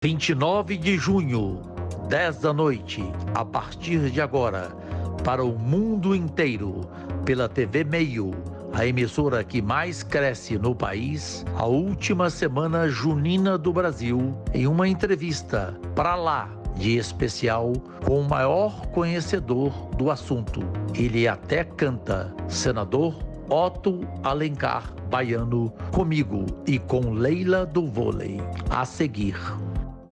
29 de junho, 10 da noite, a partir de agora, para o mundo inteiro, pela TV Meio, a emissora que mais cresce no país, a última semana junina do Brasil, em uma entrevista para lá de especial com o maior conhecedor do assunto. Ele até canta, senador Otto Alencar Baiano, comigo e com Leila do Vôlei. A seguir.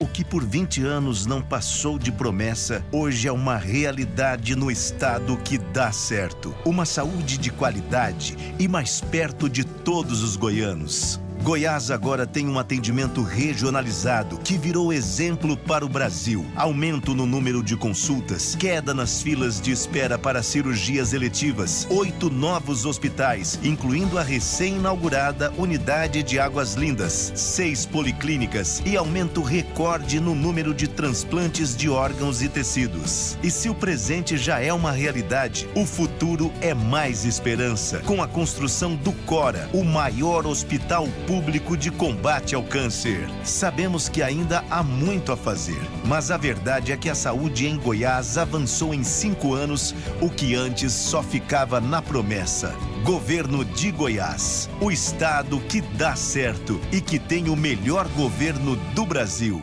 O que por 20 anos não passou de promessa, hoje é uma realidade no estado que dá certo. Uma saúde de qualidade e mais perto de todos os goianos. Goiás agora tem um atendimento regionalizado que virou exemplo para o Brasil. Aumento no número de consultas, queda nas filas de espera para cirurgias eletivas, 8 novos hospitais, incluindo a recém-inaugurada Unidade de Águas Lindas, 6 policlínicas e aumento recorde no número de transplantes de órgãos e tecidos. E se o presente já é uma realidade, o futuro é mais esperança, com a construção do Cora, o maior hospital público de combate ao câncer. Sabemos que ainda há muito a fazer, mas a verdade é que a saúde em Goiás avançou em 5 anos, o que antes só ficava na promessa. Governo de Goiás, o estado que dá certo e que tem o melhor governo do Brasil.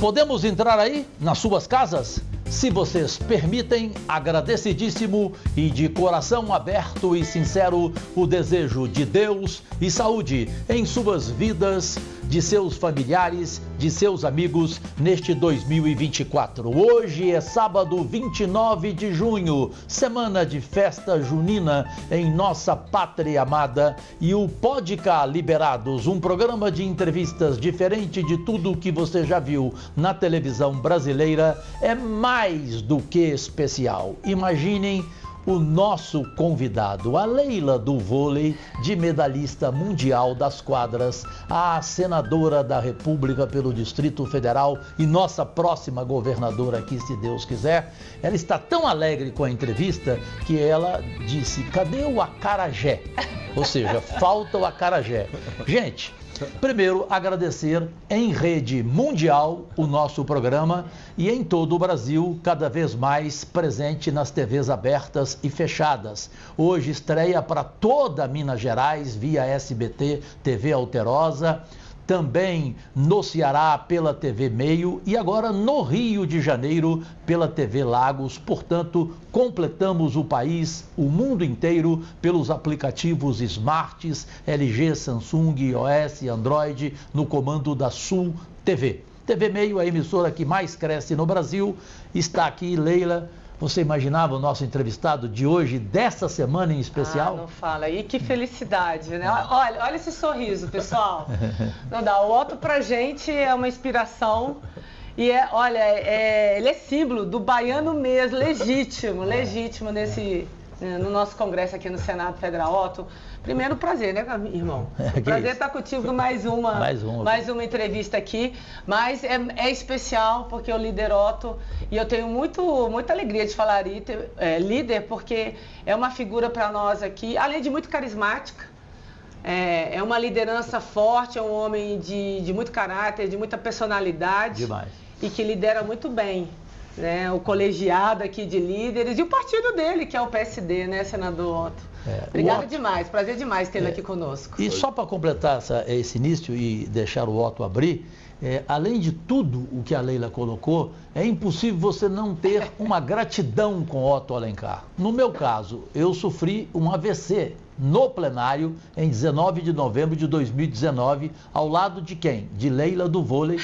Podemos entrar aí, nas suas casas? Se vocês permitem, agradecidíssimo e de coração aberto e sincero, o desejo de Deus e saúde em suas vidas, de seus familiares, de seus amigos, neste 2024. Hoje é sábado 29 de junho, semana de festa junina em nossa pátria amada, e o Podcast Liberados, um programa de entrevistas diferente de tudo que você já viu na televisão brasileira, é mais do que especial. Imaginem o nosso convidado, a Leila do Vôlei, de medalhista mundial das quadras, a senadora da República pelo Distrito Federal e nossa próxima governadora aqui, se Deus quiser. Ela está tão alegre com a entrevista que ela disse: cadê o acarajé? Ou seja, falta o acarajé. Gente, primeiro, agradecer em rede mundial o nosso programa e em todo o Brasil, cada vez mais presente nas TVs abertas e fechadas. Hoje estreia para toda Minas Gerais via SBT, TV Alterosa, também no Ceará pela TV Meio e agora no Rio de Janeiro pela TV Lagos. Portanto, completamos o país, o mundo inteiro, pelos aplicativos smarts, LG, Samsung, iOS, Android, no comando da Sul TV. TV Meio, a emissora que mais cresce no Brasil, está aqui, Leila. Você imaginava o nosso entrevistado de hoje, dessa semana em especial? Não fala. E que felicidade, né? Olha esse sorriso, pessoal. Não dá. O Otto pra gente é uma inspiração. E ele é símbolo do baiano mesmo, legítimo no nosso congresso aqui no Senado Federal. Otto, primeiro prazer, né, irmão? Prazer estar contigo mais uma entrevista aqui, mas é especial porque eu lidero Otto e eu tenho muita alegria de falar líder, porque é uma figura para nós aqui, além de muito carismática, é uma liderança forte, é um homem de muito caráter, de muita personalidade. Demais. E que lidera muito bem, né, o colegiado aqui de líderes e o partido dele, que é o PSD, né, senador Otto? Obrigada demais, prazer demais tê-lo aqui conosco. E só para completar esse início e deixar o Otto abrir, além de tudo o que a Leila colocou, é impossível você não ter uma gratidão com Otto Alencar. No meu caso, eu sofri um AVC no plenário em 19 de novembro de 2019, ao lado de quem? De Leila do Vôlei,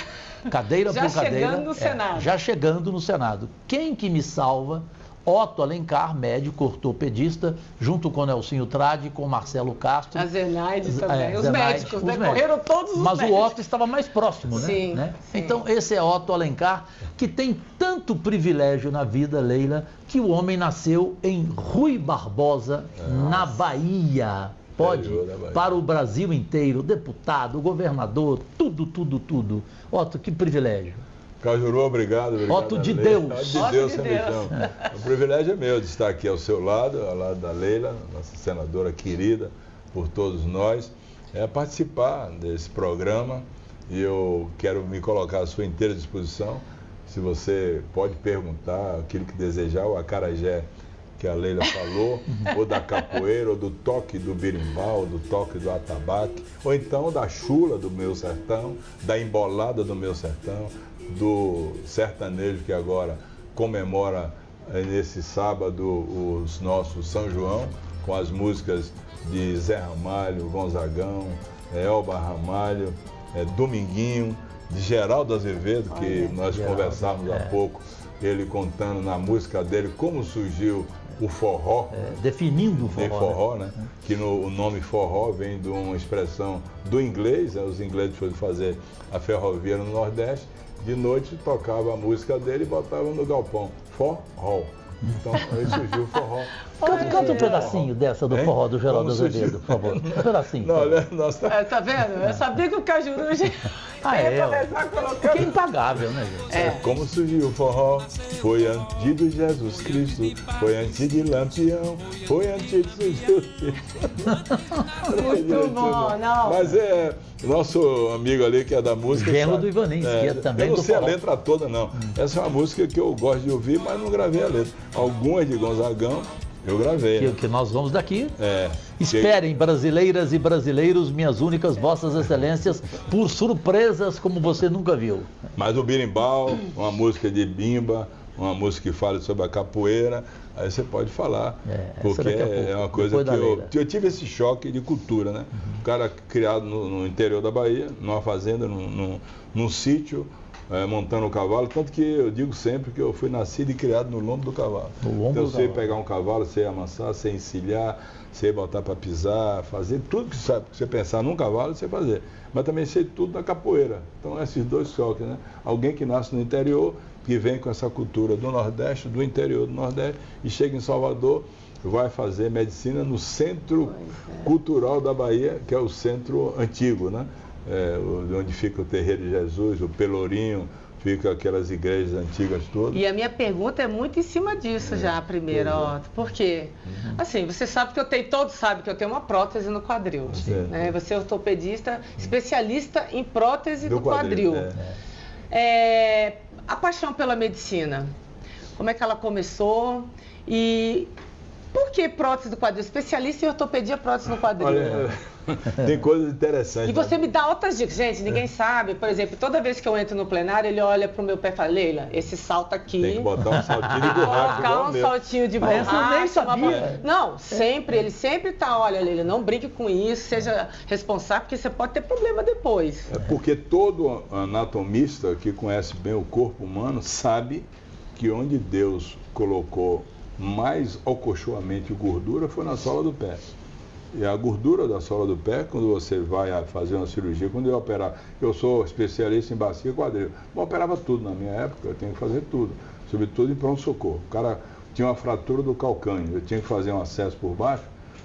cadeira por cadeira. Já chegando no Senado. Já chegando no Senado. Quem que me salva? Otto Alencar, médico ortopedista, junto com Nelsinho Tradi, com Marcelo Castro. A Zenaide também, os médicos, né? Correram todos os médicos. Mas o médicos. Otto estava mais próximo, né? Sim, né? sim. Então, esse é Otto Alencar, que tem tanto privilégio na vida, Leila, que o homem nasceu em Rui Barbosa, na Bahia. Pode, para o Brasil inteiro, deputado, governador, tudo. Otto, que privilégio. Cajuru, obrigado. Voto de Deus. Voto de Deus, você me chama. O privilégio é meu de estar aqui ao seu lado, ao lado da Leila, nossa senadora querida por todos nós, participar desse programa. E eu quero me colocar à sua inteira disposição. Se você pode perguntar aquilo que desejar, o acarajé que a Leila falou, ou da capoeira, ou do toque do berimbau, do toque do atabaque, ou então da chula do meu sertão, da embolada do meu sertão, do sertanejo que agora comemora nesse sábado os nossos São João, com as músicas de Zé Ramalho, Gonzagão, Elba Ramalho, Dominguinho, de Geraldo Azevedo, que nós conversávamos há pouco, ele contando na música dele como surgiu o forró. Definindo o forró. Né? Que o nome forró vem de uma expressão do inglês, os ingleses foram fazer a ferrovia no Nordeste, de noite tocava a música dele e botava no galpão, forró. Então aí surgiu o forró. Canta um pedacinho dessa do forró do Geraldo Azevedo, por favor. Um pedacinho. Não, nossa... tá vendo? Eu sabia que o Cajuru ia começar a colocar. Que é impagável, né, gente? Como surgiu o forró? Foi antes de Jesus Cristo, foi antes de Lampião, foi antes de surgir. Muito bom, não. Mas nosso amigo ali que é da música. Genro do Ivanins, que é também do forró. Eu não sei a letra toda, não. Essa é uma música que eu gosto de ouvir, mas não gravei a letra. Algumas de Gonzagão eu gravei. Que nós vamos daqui. Esperem, brasileiras e brasileiros, minhas únicas vossas excelências, por surpresas como você nunca viu. Mas o berimbau, uma música de bimba, uma música que fala sobre a capoeira, aí você pode falar, porque é uma coisa que eu tive esse choque de cultura, né? Um cara criado no interior da Bahia, numa fazenda, num sítio, montando o cavalo, tanto que eu digo sempre que eu fui nascido e criado no lombo do cavalo. Então eu sei pegar um cavalo, sei amansar, sei encilhar, sei botar para pisar, fazer tudo que você pensar num cavalo, você fazer. Mas também sei tudo da capoeira. Então esses dois choques, né? Alguém que nasce no interior, que vem com essa cultura do Nordeste, do interior do Nordeste, e chega em Salvador, vai fazer medicina no Centro Cultural da Bahia, que é o centro antigo, né? Onde fica o Terreiro de Jesus, o Pelourinho, fica aquelas igrejas antigas todas. E a minha pergunta é muito em cima disso já, a primeira, Otto. Por quê? Assim, você sabe que todos sabem que eu tenho uma prótese no quadril. Né? Você é ortopedista, especialista em prótese do quadril. A paixão pela medicina, como é que ela começou? E por que prótese do quadril? Especialista em ortopedia, prótese no quadril. Olha, tem coisas interessantes. E você me dá outras dicas. Gente, ninguém sabe. Por exemplo, toda vez que eu entro no plenário, ele olha pro meu pé e fala, Leila, esse salto aqui... Tem que botar um saltinho de borracha. Colocar um saltinho de borracha. Eu nem sabia. Não, sempre. Ele sempre tá, olha, Leila, não brinque com isso, seja responsável, porque você pode ter problema depois. Porque todo anatomista que conhece bem o corpo humano sabe que onde Deus colocou mais acolchoamento e gordura foi na sola do pé. E a gordura da sola do pé, quando você vai fazer uma cirurgia, quando eu operar, eu sou especialista em bacia e quadril, eu operava tudo na minha época, eu tinha que fazer tudo, sobretudo em pronto-socorro. O cara tinha uma fratura do calcânio, eu tinha que fazer um acesso por baixo,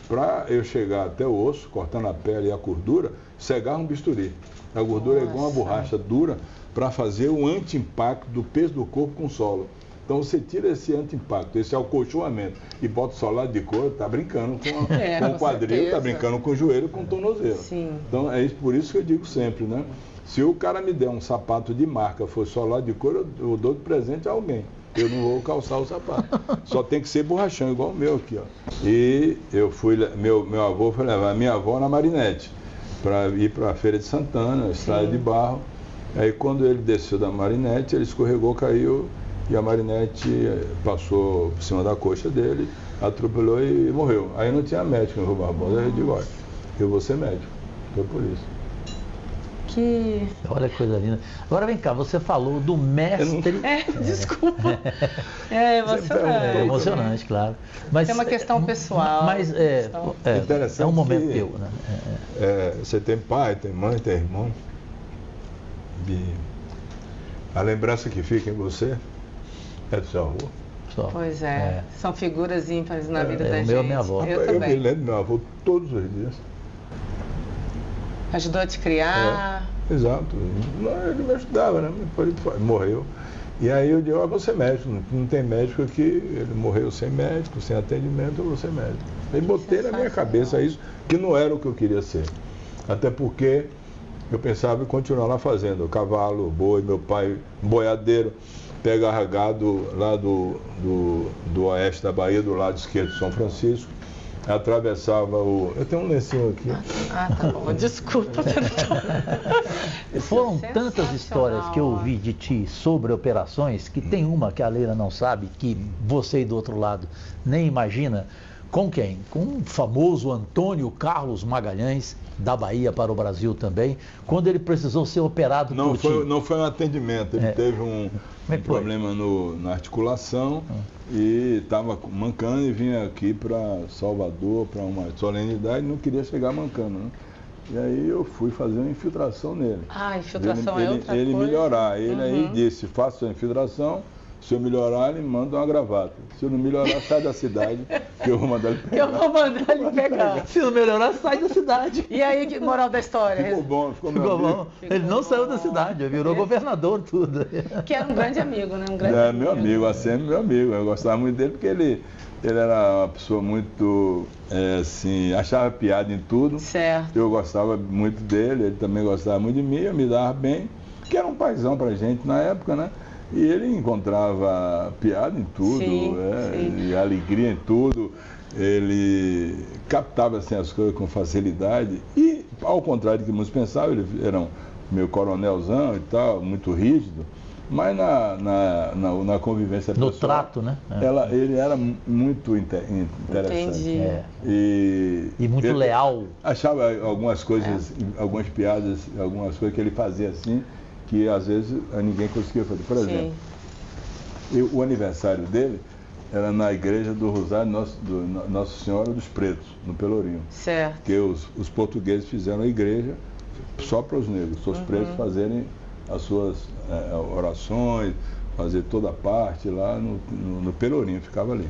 para eu chegar até o osso, cortando a pele e a gordura, cegar um bisturi. A gordura é igual uma borracha dura para fazer o anti-impacto do peso do corpo com o solo. Então você tira esse anti-impacto, esse acolchoamento e bota o solado de couro, tá brincando com o quadril, tá brincando com o joelho, com o tornozelo. Sim. Então é por isso que eu digo sempre, né? Se o cara me der um sapato de marca, for solado de couro, eu dou de presente a alguém. Eu não vou calçar o sapato. Só tem que ser borrachão, igual o meu aqui, ó. E eu fui, meu avô foi levar a minha avó na Marinete, para ir para a Feira de Santana, estrada de barro. Aí quando ele desceu da Marinete, ele escorregou, caiu, e a Marinete passou por cima da coxa dele, atropelou e morreu. Aí não tinha médico no Rua Barbosa, aí eu digo, olha, eu vou ser médico. Foi por isso. Olha que coisa linda. Agora vem cá, você falou do mestre... Desculpa. É emocionante. É emocionante, claro. Mas, tem uma questão pessoal. Mas interessante, é um momento teu, né? Você tem pai, tem mãe, tem irmão. E a lembrança que fica em você é do seu avô. Pois é. São figuras ímpares na vida da gente. O meu é minha avó. Eu me lembro do meu avô todos os dias. Ajudou a te criar? Exato. Ele me ajudava, né? Depois ele morreu. E aí eu digo, eu vou ser médico, não tem médico aqui, ele morreu sem médico, sem atendimento, eu vou ser médico. Aí botei na minha cabeça isso, que não era o que eu queria ser. Até porque eu pensava em continuar na fazenda, cavalo, boi, meu pai, boiadeiro, pegava gado lá do oeste da Bahia, do lado esquerdo de São Francisco, atravessava o... Eu tenho um lencinho aqui. Tá bom, desculpa. Foram tantas histórias que eu ouvi de ti sobre operações, que tem uma que a Leila não sabe, que você aí do outro lado nem imagina. Com quem? Com o famoso Antônio Carlos Magalhães, da Bahia para o Brasil também, quando ele precisou ser operado por ti. Não foi um atendimento, ele teve um problema na articulação e estava mancando e vinha aqui para Salvador para uma solenidade e não queria chegar mancando, né? E aí eu fui fazer uma infiltração nele. Infiltração é outra coisa. Ele melhorar, ele aí disse, faça a infiltração. Se eu melhorar, ele manda uma gravata. Se eu não melhorar, sai da cidade, que eu vou mandar ele pegar. Se não melhorar, sai da cidade. E aí, que moral da história? Ficou bom. Ele não saiu da cidade, virou governador, tudo. Que era um grande amigo, né? Meu amigo, assim, meu amigo. Eu gostava muito dele porque ele era uma pessoa muito, assim, achava piada em tudo. Certo. Eu gostava muito dele, ele também gostava muito de mim, eu me dava bem, que era um paizão pra gente na época, né? E ele encontrava piada em tudo, sim. E alegria em tudo. Ele captava assim, as coisas com facilidade. E, ao contrário do que muitos pensavam, ele era meu coronelzão e tal, muito rígido. Mas na convivência pessoal... No trato, né? Ele era muito interessante. Entendi. E muito leal. Achava algumas coisas, algumas piadas, algumas coisas que ele fazia assim, que às vezes ninguém conseguia fazer. Por exemplo, o aniversário dele era na igreja do Rosário Nossa Senhora dos Pretos, no Pelourinho. Certo. Porque os portugueses fizeram a igreja só para os negros, os pretos fazerem as suas orações, fazer toda a parte lá no Pelourinho, ficava ali.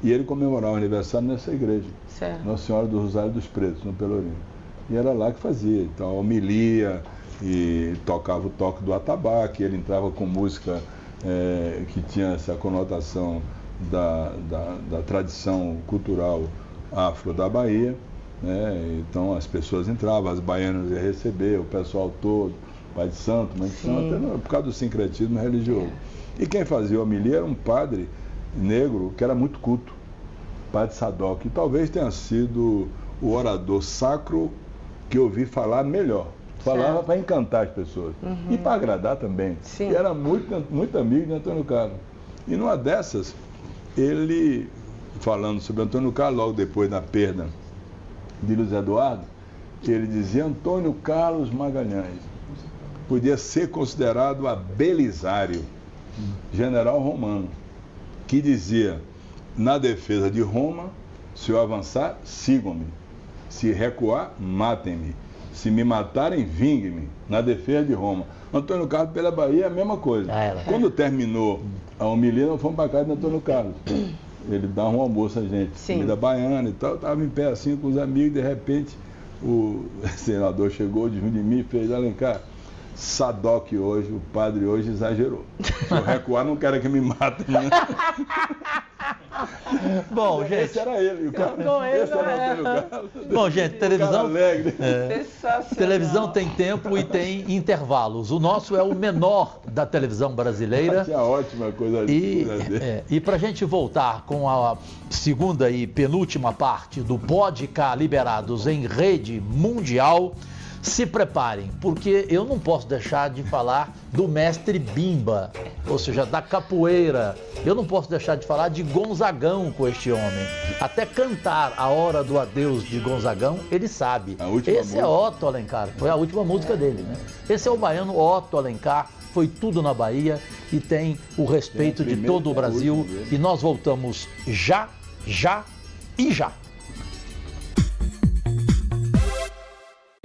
E ele comemorava o aniversário nessa igreja, certo. Nossa Senhora do Rosário dos Pretos, no Pelourinho. E era lá que fazia, então, homilia, e tocava o toque do atabaque, ele entrava com música que tinha essa conotação da tradição cultural afro da Bahia, né? Então as pessoas entravam, as baianas iam receber, o pessoal todo, pai de santo, mãe de santo, até por causa do sincretismo religioso. E quem fazia homilia era um padre negro que era muito culto, padre Sadoc, e talvez tenha sido o orador sacro que eu ouvi falar melhor. Falava para encantar as pessoas e para agradar também. Sim. E era muito amigo de Antônio Carlos. E numa dessas, ele, falando sobre Antônio Carlos, logo depois da perda de Luiz Eduardo, ele dizia: Antônio Carlos Magalhães podia ser considerado a Belisário, general romano, que dizia: na defesa de Roma, se eu avançar, sigam-me, se recuar, matem-me. Se me matarem, vingue-me, na defesa de Roma. Antônio Carlos pela Bahia é a mesma coisa. Quando terminou a homilia, nós fomos para casa de Antônio Carlos. Ele dava um almoço a gente, comida baiana e tal. Estava em pé assim com os amigos, de repente o senador chegou de mim e fez: Alencar, Sadoc hoje, o padre hoje exagerou. Se eu recuar, não quero que me matem, né? Bom, gente. Esse era ele. Esse era Antônio Carlos. Bom, gente, televisão. Alegre. Televisão tem tempo e tem intervalos. O nosso é o menor da televisão brasileira. Achei a ótima coisa e para a gente voltar com a segunda e penúltima parte do Pode Cá Liberados em rede mundial, se preparem, porque eu não posso deixar de falar do mestre Bimba, ou seja, da capoeira. Eu não posso deixar de falar de Gonzagão com este homem. Até cantar A Hora do Adeus de Gonzagão, ele sabe. Esse é Otto Alencar, foi a última música dele, né? Esse é o baiano Otto Alencar, foi tudo na Bahia e tem o respeito de todo o Brasil. E nós voltamos já.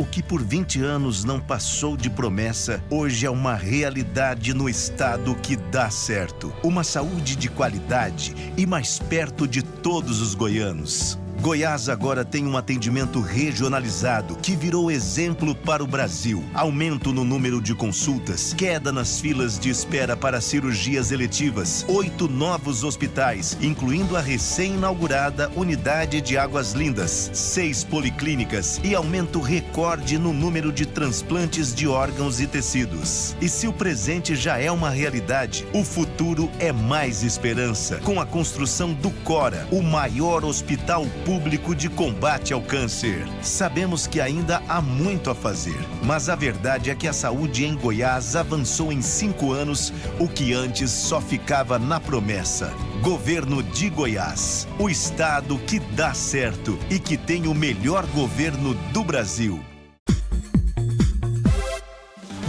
O que por 20 anos não passou de promessa, hoje é uma realidade no estado que dá certo. Uma saúde de qualidade e mais perto de todos os goianos. Goiás agora tem um atendimento regionalizado que virou exemplo para o Brasil. Aumento no número de consultas, queda nas filas de espera para cirurgias eletivas, 8 novos hospitais, incluindo a recém-inaugurada Unidade de Águas Lindas, 6 policlínicas e aumento recorde no número de transplantes de órgãos e tecidos. E se o presente já é uma realidade, o futuro é mais esperança, com a construção do Cora, o maior hospital público de combate ao câncer. Sabemos que ainda há muito a fazer, mas a verdade é que a saúde em Goiás avançou em 5 anos, o que antes só ficava na promessa. Governo de Goiás, o estado que dá certo e que tem o melhor governo do Brasil.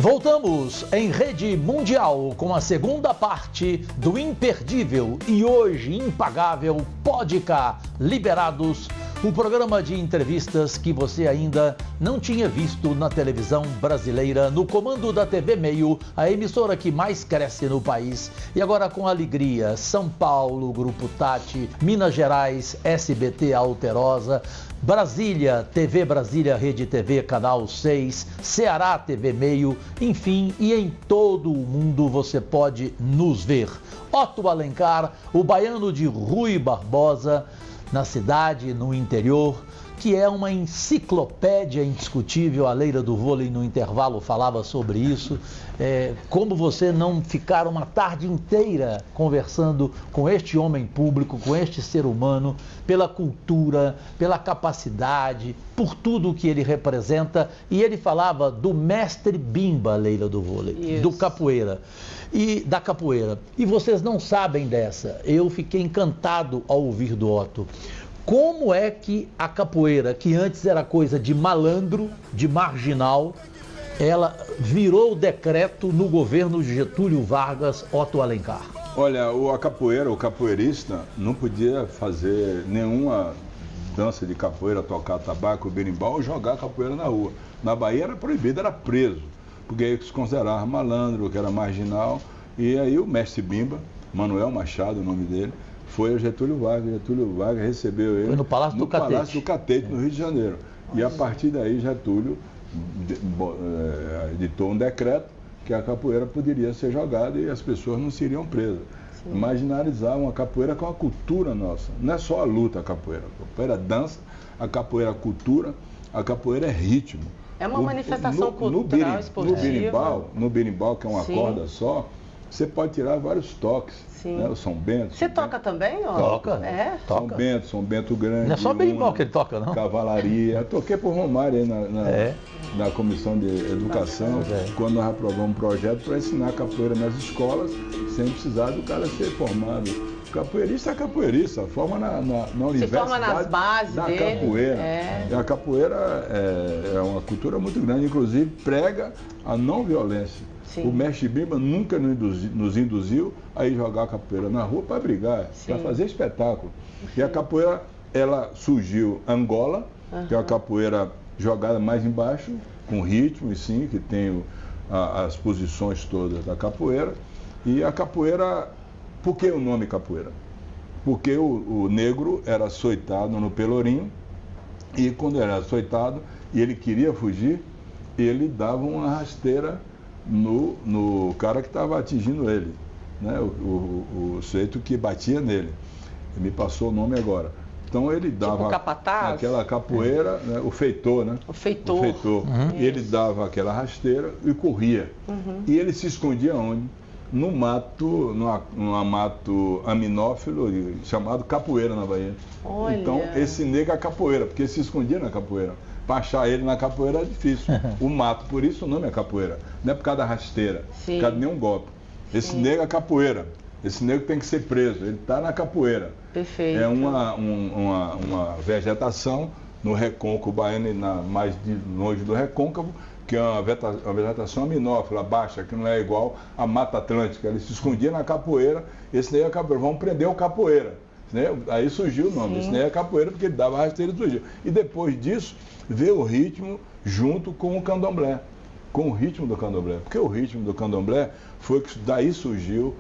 Voltamos em rede mundial com a segunda parte do imperdível e hoje impagável Podcast Liberados, um programa de entrevistas que você ainda não tinha visto na televisão brasileira, no comando da TV Meio, a emissora que mais cresce no país. E agora com alegria, São Paulo, Grupo Tati, Minas Gerais, SBT Alterosa, Brasília, TV Brasília, Rede TV, Canal 6, Ceará, TV Meio, enfim, e em todo o mundo você pode nos ver. Otto Alencar, o baiano de Rui Barbosa, na cidade, no interior, que é uma enciclopédia indiscutível. A Leila do Vôlei no intervalo falava sobre isso. Como você não ficar uma tarde inteira conversando com este homem público, com este ser humano, pela cultura, pela capacidade, por tudo que ele representa. E ele falava do mestre Bimba, Leila do Vôlei, isso, do capoeira. E da capoeira. E vocês não sabem dessa. Eu fiquei encantado ao ouvir do Otto. Como é que a capoeira, que antes era coisa de malandro, de marginal, ela virou o decreto no governo de Getúlio Vargas, Otto Alencar? Olha, a capoeira, o capoeirista, não podia fazer nenhuma dança de capoeira, tocar tabaco, berimbau ou jogar capoeira na rua. Na Bahia era proibido, era preso, porque aí se considerava malandro, que era marginal. E aí o mestre Bimba, Manuel Machado, o nome dele, foi ao Getúlio Vargas. Getúlio Vargas recebeu ele no Palácio do Catete. Palácio do Catete, no Rio de Janeiro. E a partir daí Getúlio editou um decreto que a capoeira poderia ser jogada e as pessoas não seriam presas. Sim. Marginalizavam a capoeira com a cultura nossa. Não é só a luta a capoeira. A capoeira é dança, a capoeira é cultura, a capoeira é ritmo. É uma manifestação cultural, esportiva. No berimbau, que é uma Sim. corda só, você pode tirar vários toques. Né? O São Bento. Você toca também? Ó? Toca. Toca. São Bento Grande. Não é só berimbau que ele toca, não? Cavalaria. Eu toquei por Romário aí na Comissão de Educação, quando nós aprovamos um projeto para ensinar capoeira nas escolas, sem precisar do cara ser formado. Capoeirista é capoeirista, forma na universidade. Se forma nas bases da capoeira. E a capoeira é uma cultura muito grande, inclusive prega a não violência. Sim. O mestre Bimba nunca nos induziu a ir jogar capoeira na rua para brigar, para fazer espetáculo. E a capoeira, ela surgiu em Angola, que é a capoeira jogada mais embaixo, com ritmo, e sim, que tem as posições todas da capoeira. E a capoeira, por que o nome capoeira? Porque o negro era açoitado no Pelourinho, e quando era açoitado e ele queria fugir, ele dava uma rasteira no cara que estava atingindo ele, né? O sujeito que batia nele. Me passou o nome agora. Então ele dava aquela capoeira, né? O feitor, né? O feitor. E ele dava aquela rasteira e corria. E ele se escondia onde? No mato, num mato aminófilo chamado capoeira na Bahia. Olha. Então esse negro é capoeira, porque ele se escondia na capoeira. Para achar ele na capoeira é difícil. O mato, por isso o nome é capoeira. Não é por causa da rasteira, por causa de nenhum golpe. Esse negro é capoeira. Esse negro tem que ser preso. Ele está na capoeira. Perfeito. É uma vegetação no recôncavo baiano, mais longe do recôncavo, que é uma vegetação aminófila, baixa, que não é igual à Mata Atlântica. Ele se escondia na capoeira. Esse negro é capoeira. Vamos prender o capoeira. Aí surgiu o nome. Esse negro é capoeira porque ele dava rasteira e surgiu. E depois disso, veio o ritmo junto com o candomblé, com o ritmo do candomblé. Porque o ritmo do candomblé foi que daí surgiu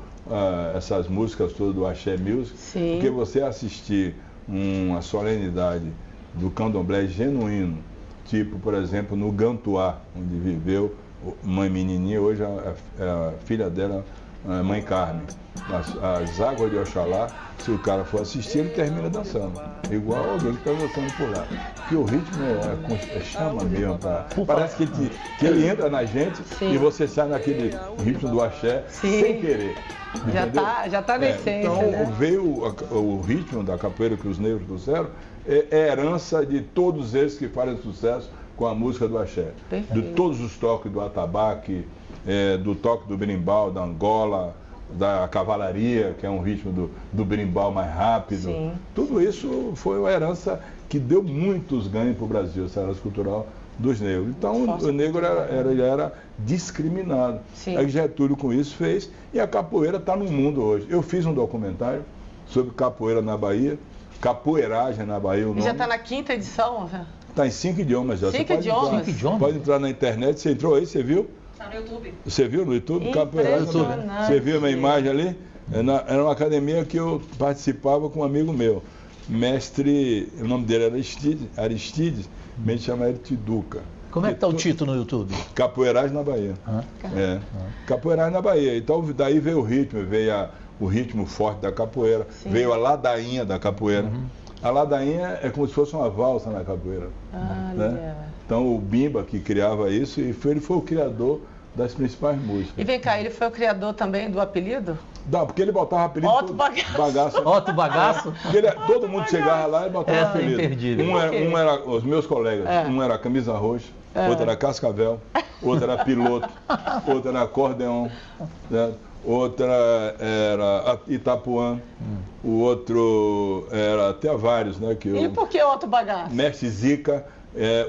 essas músicas todas do Axé Music. Porque você assistir uma solenidade do candomblé genuíno, tipo, por exemplo, no Gantuá, onde viveu mãe menininha, hoje a filha dela, a mãe Carmen. As águas de Oxalá, se o cara for assistir, ele termina dançando. Igual alguém que está dançando por lá. Porque o ritmo chama mesmo. Parece que ele entra na gente. Sim. E você sai naquele ritmo do axé. Sim. Sem querer. Já tá na essência, então, né? Veio o ritmo da capoeira que os negros trouxeram, é herança de todos esses que fazem sucesso com a música do axé. Perfeito. De todos os toques do atabaque, do toque do berimbau, da Angola, da cavalaria, que é um ritmo do berimbau mais rápido. Sim. Tudo isso foi uma herança que deu muitos ganhos para o Brasil, essa herança cultural dos negros. Então, o negro era discriminado. Sim. Aí Getúlio com isso fez, e a capoeira está no mundo hoje. Eu fiz um documentário sobre capoeira na Bahia, capoeiragem na Bahia. O nome. Já está na 5ª edição? Está em 5 idiomas já. 5 idiomas? Pode entrar na internet, você entrou aí, você viu? Está no YouTube. Você viu no YouTube? Capoeiragem. Você viu a minha imagem ali? Era uma academia que eu participava com um amigo meu. Mestre, o nome dele era Aristides, me chama ele Tiduca. Como é que está o título no YouTube? Capoeiragem na Bahia. Capoeiragem na Bahia. Então daí veio o ritmo, o ritmo forte da capoeira, sim, veio a ladainha da capoeira. Uhum. A ladainha é como se fosse uma valsa na capoeira. Né? Então o Bimba que criava isso, e ele foi o criador das principais músicas. E vem cá, ele foi o criador também do apelido? Não, porque ele botava apelido. Otto Bagaço. Otto Bagaço? Todo mundo chegava lá e botava apelido. Imperdível. Um era os meus colegas, um era camisa roxa, outro era cascavel, outro era piloto, outro era acordeon, né? Outra era Itapuã, o outro era até vários, né? E por que Otto Bagaço? Mestre Zica.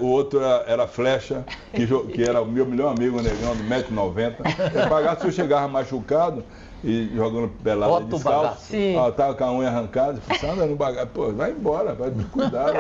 O outro era Flecha, que era o meu melhor amigo, o negão, de 1,90 m. Bagaço, eu chegava machucado e jogando pelada de descalço. Estava com a unha arrancada, anda no bagaço. Pô, vai embora, vai cuidar.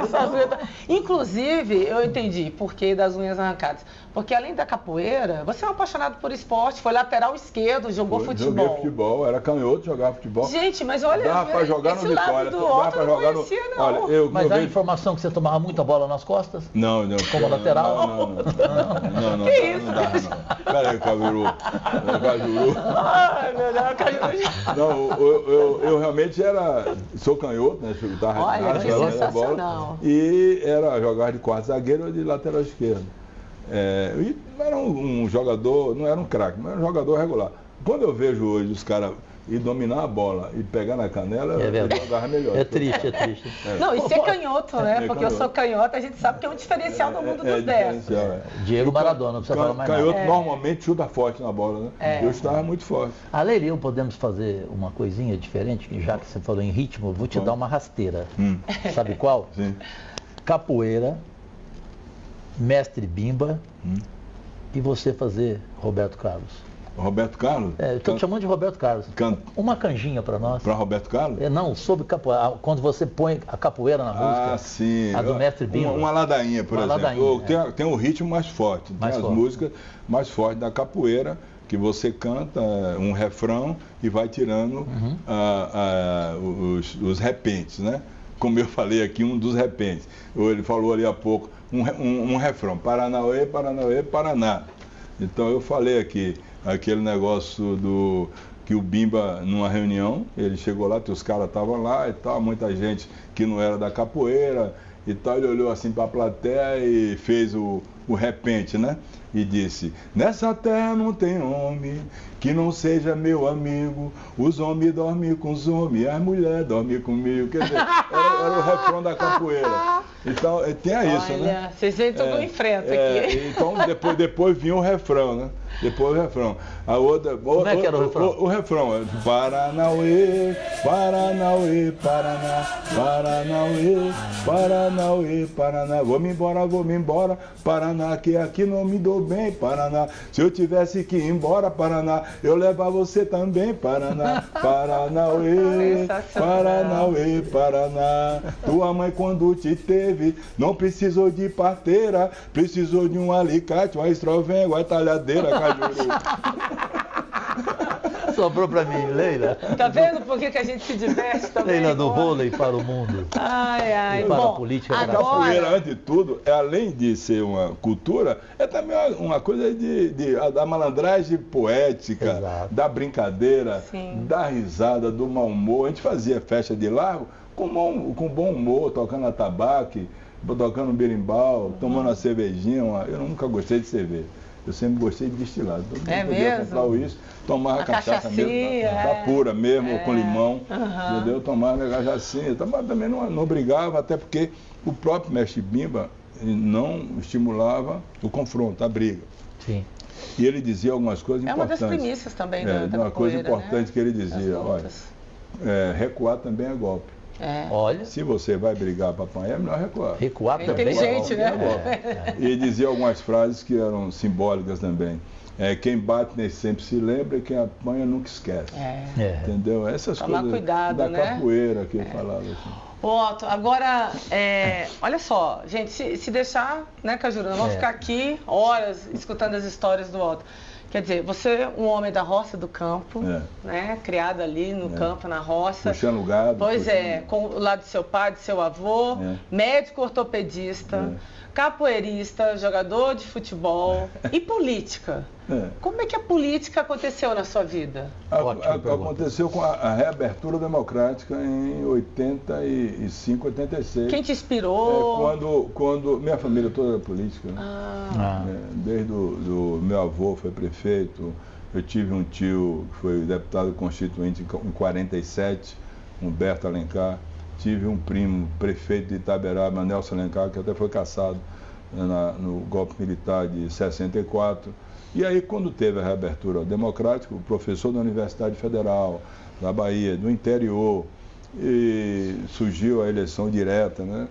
Inclusive, eu entendi por que das unhas arrancadas. Porque além da capoeira, você é um apaixonado por esporte, foi lateral esquerdo, jogou futebol. Joguei futebol, era canhoto, jogava futebol. Gente, mas olha, dava para jogar no Vitória. Dava para jogar no... Olha, mas a informação que você tomava muita bola nas costas? Não. Como lateral? Não. Que isso? Não. Peraí, Cajuru. Ai, meu Deus, Cajuru. Não, eu realmente sou canhoto, né? Olha, que sensacional. E jogar de quarto zagueiro ou de lateral esquerdo. E não era um jogador, não era um craque, mas era um jogador regular. Quando eu vejo hoje os caras ir dominar a bola e pegar na canela, eu jogava melhor. É triste. Não, e ser canhoto, né? Porque eu sou canhoto, a gente sabe que é um diferencial do mundo dos destros. Diego Maradona, não precisa falar mais nada. Canhoto normalmente chuta forte na bola, né? Eu estava muito forte. A Leila, podemos fazer uma coisinha diferente, já que você falou em ritmo, eu vou te dar uma rasteira. Sabe qual? Sim. Capoeira, Mestre Bimba e você fazer Roberto Carlos. Roberto Carlos? Estou te chamando de Roberto Carlos. Uma canjinha para nós. Para Roberto Carlos? Não, sobre capoeira. Quando você põe a capoeira na música. Sim. A do Mestre Bimba. Uma ladainha, por exemplo. Tem um ritmo mais forte. Tem as músicas mais fortes da capoeira, que você canta um refrão e vai tirando os repentes, né? Como eu falei aqui, um dos repentes. Ele falou ali há pouco, um refrão, Paranauê, Paranauê, Paraná. Então eu falei aqui, aquele negócio que o Bimba, numa reunião, ele chegou lá, os caras estavam lá e tal, muita gente que não era da capoeira e tal, ele olhou assim para a plateia e fez o repente, né? E disse, nessa terra não tem homem que não seja meu amigo, os homens dormem com os homens, as mulheres dormem comigo. Quer dizer, era o refrão da capoeira. Então, tem isso, né? Olha, vocês veem tudo em frente aqui. Então, depois vinha o refrão, né? Depois o refrão. A outra, como é que era o refrão? O refrão é Paranauê, Paranauê, Paraná, Paranauê, Paranauê, Paraná. Vou-me embora, Paraná, que aqui não me dou bem, Paraná. Se eu tivesse que ir embora, Paraná, eu levar você também, Paraná. Paranauê, Paranauê, Paraná. Tua mãe quando te teve, não precisou de parteira, precisou de um alicate, uma estrovenga, uma talhadeira, Cajuru. sobrou para mim, Leila. Tá vendo por que a gente se diverte também? Leila do vôlei para o mundo. Ai. E para Bom, a política. A capoeira, antes de tudo, além de ser uma cultura, é também uma coisa da malandragem poética, Exato. da brincadeira, Sim. da risada, do mau humor. A gente fazia festa de largo com bom humor, tocando atabaque, tocando um berimbau, tomando uma cervejinha. Eu nunca gostei de cerveja. Eu sempre gostei de destilado. Todo mundo podia comprar o uísque, tomava cachaça mesmo, da pura mesmo, ou com limão, entendeu? Tomava cachaçinha. Mas também não brigava, até porque o próprio mestre Bimba não estimulava o confronto, a briga. Sim. E ele dizia algumas coisas importantes. É uma das premissas também da uma coisa capoeira, importante, né? Que ele dizia, olha, recuar também é golpe. Olha. Se você vai brigar para apanhar, é melhor recuar. Recuar também é inteligente, golpe. né? E dizia algumas frases que eram simbólicas também. Quem bate nem sempre se lembra e quem apanha nunca esquece. Entendeu? Essas Tomar coisas cuidado, da né? capoeira que eu falava assim. Otto, agora, olha só, gente, se deixar, né, Cajuru, nós vamos ficar aqui horas escutando as histórias do Otto. Quer dizer, você é um homem da roça, do campo, né, criado ali no campo, na roça. Puxando gado. Pois com o lado do seu pai, do seu avô, médico ortopedista, capoeirista, jogador de futebol e política. Como é que a política aconteceu na sua vida? Aconteceu com a reabertura democrática em 85, 86. Quem te inspirou? Quando minha família toda era política. Né? Desde o meu avô foi prefeito, eu tive um tio que foi deputado constituinte em 47, Humberto Alencar. Tive um primo, prefeito de Itaberaba, Nelson Alencar, que até foi cassado no golpe militar de 64. E aí, quando teve a reabertura democrática, o professor da Universidade Federal, da Bahia, do interior, e surgiu a eleição direta, né?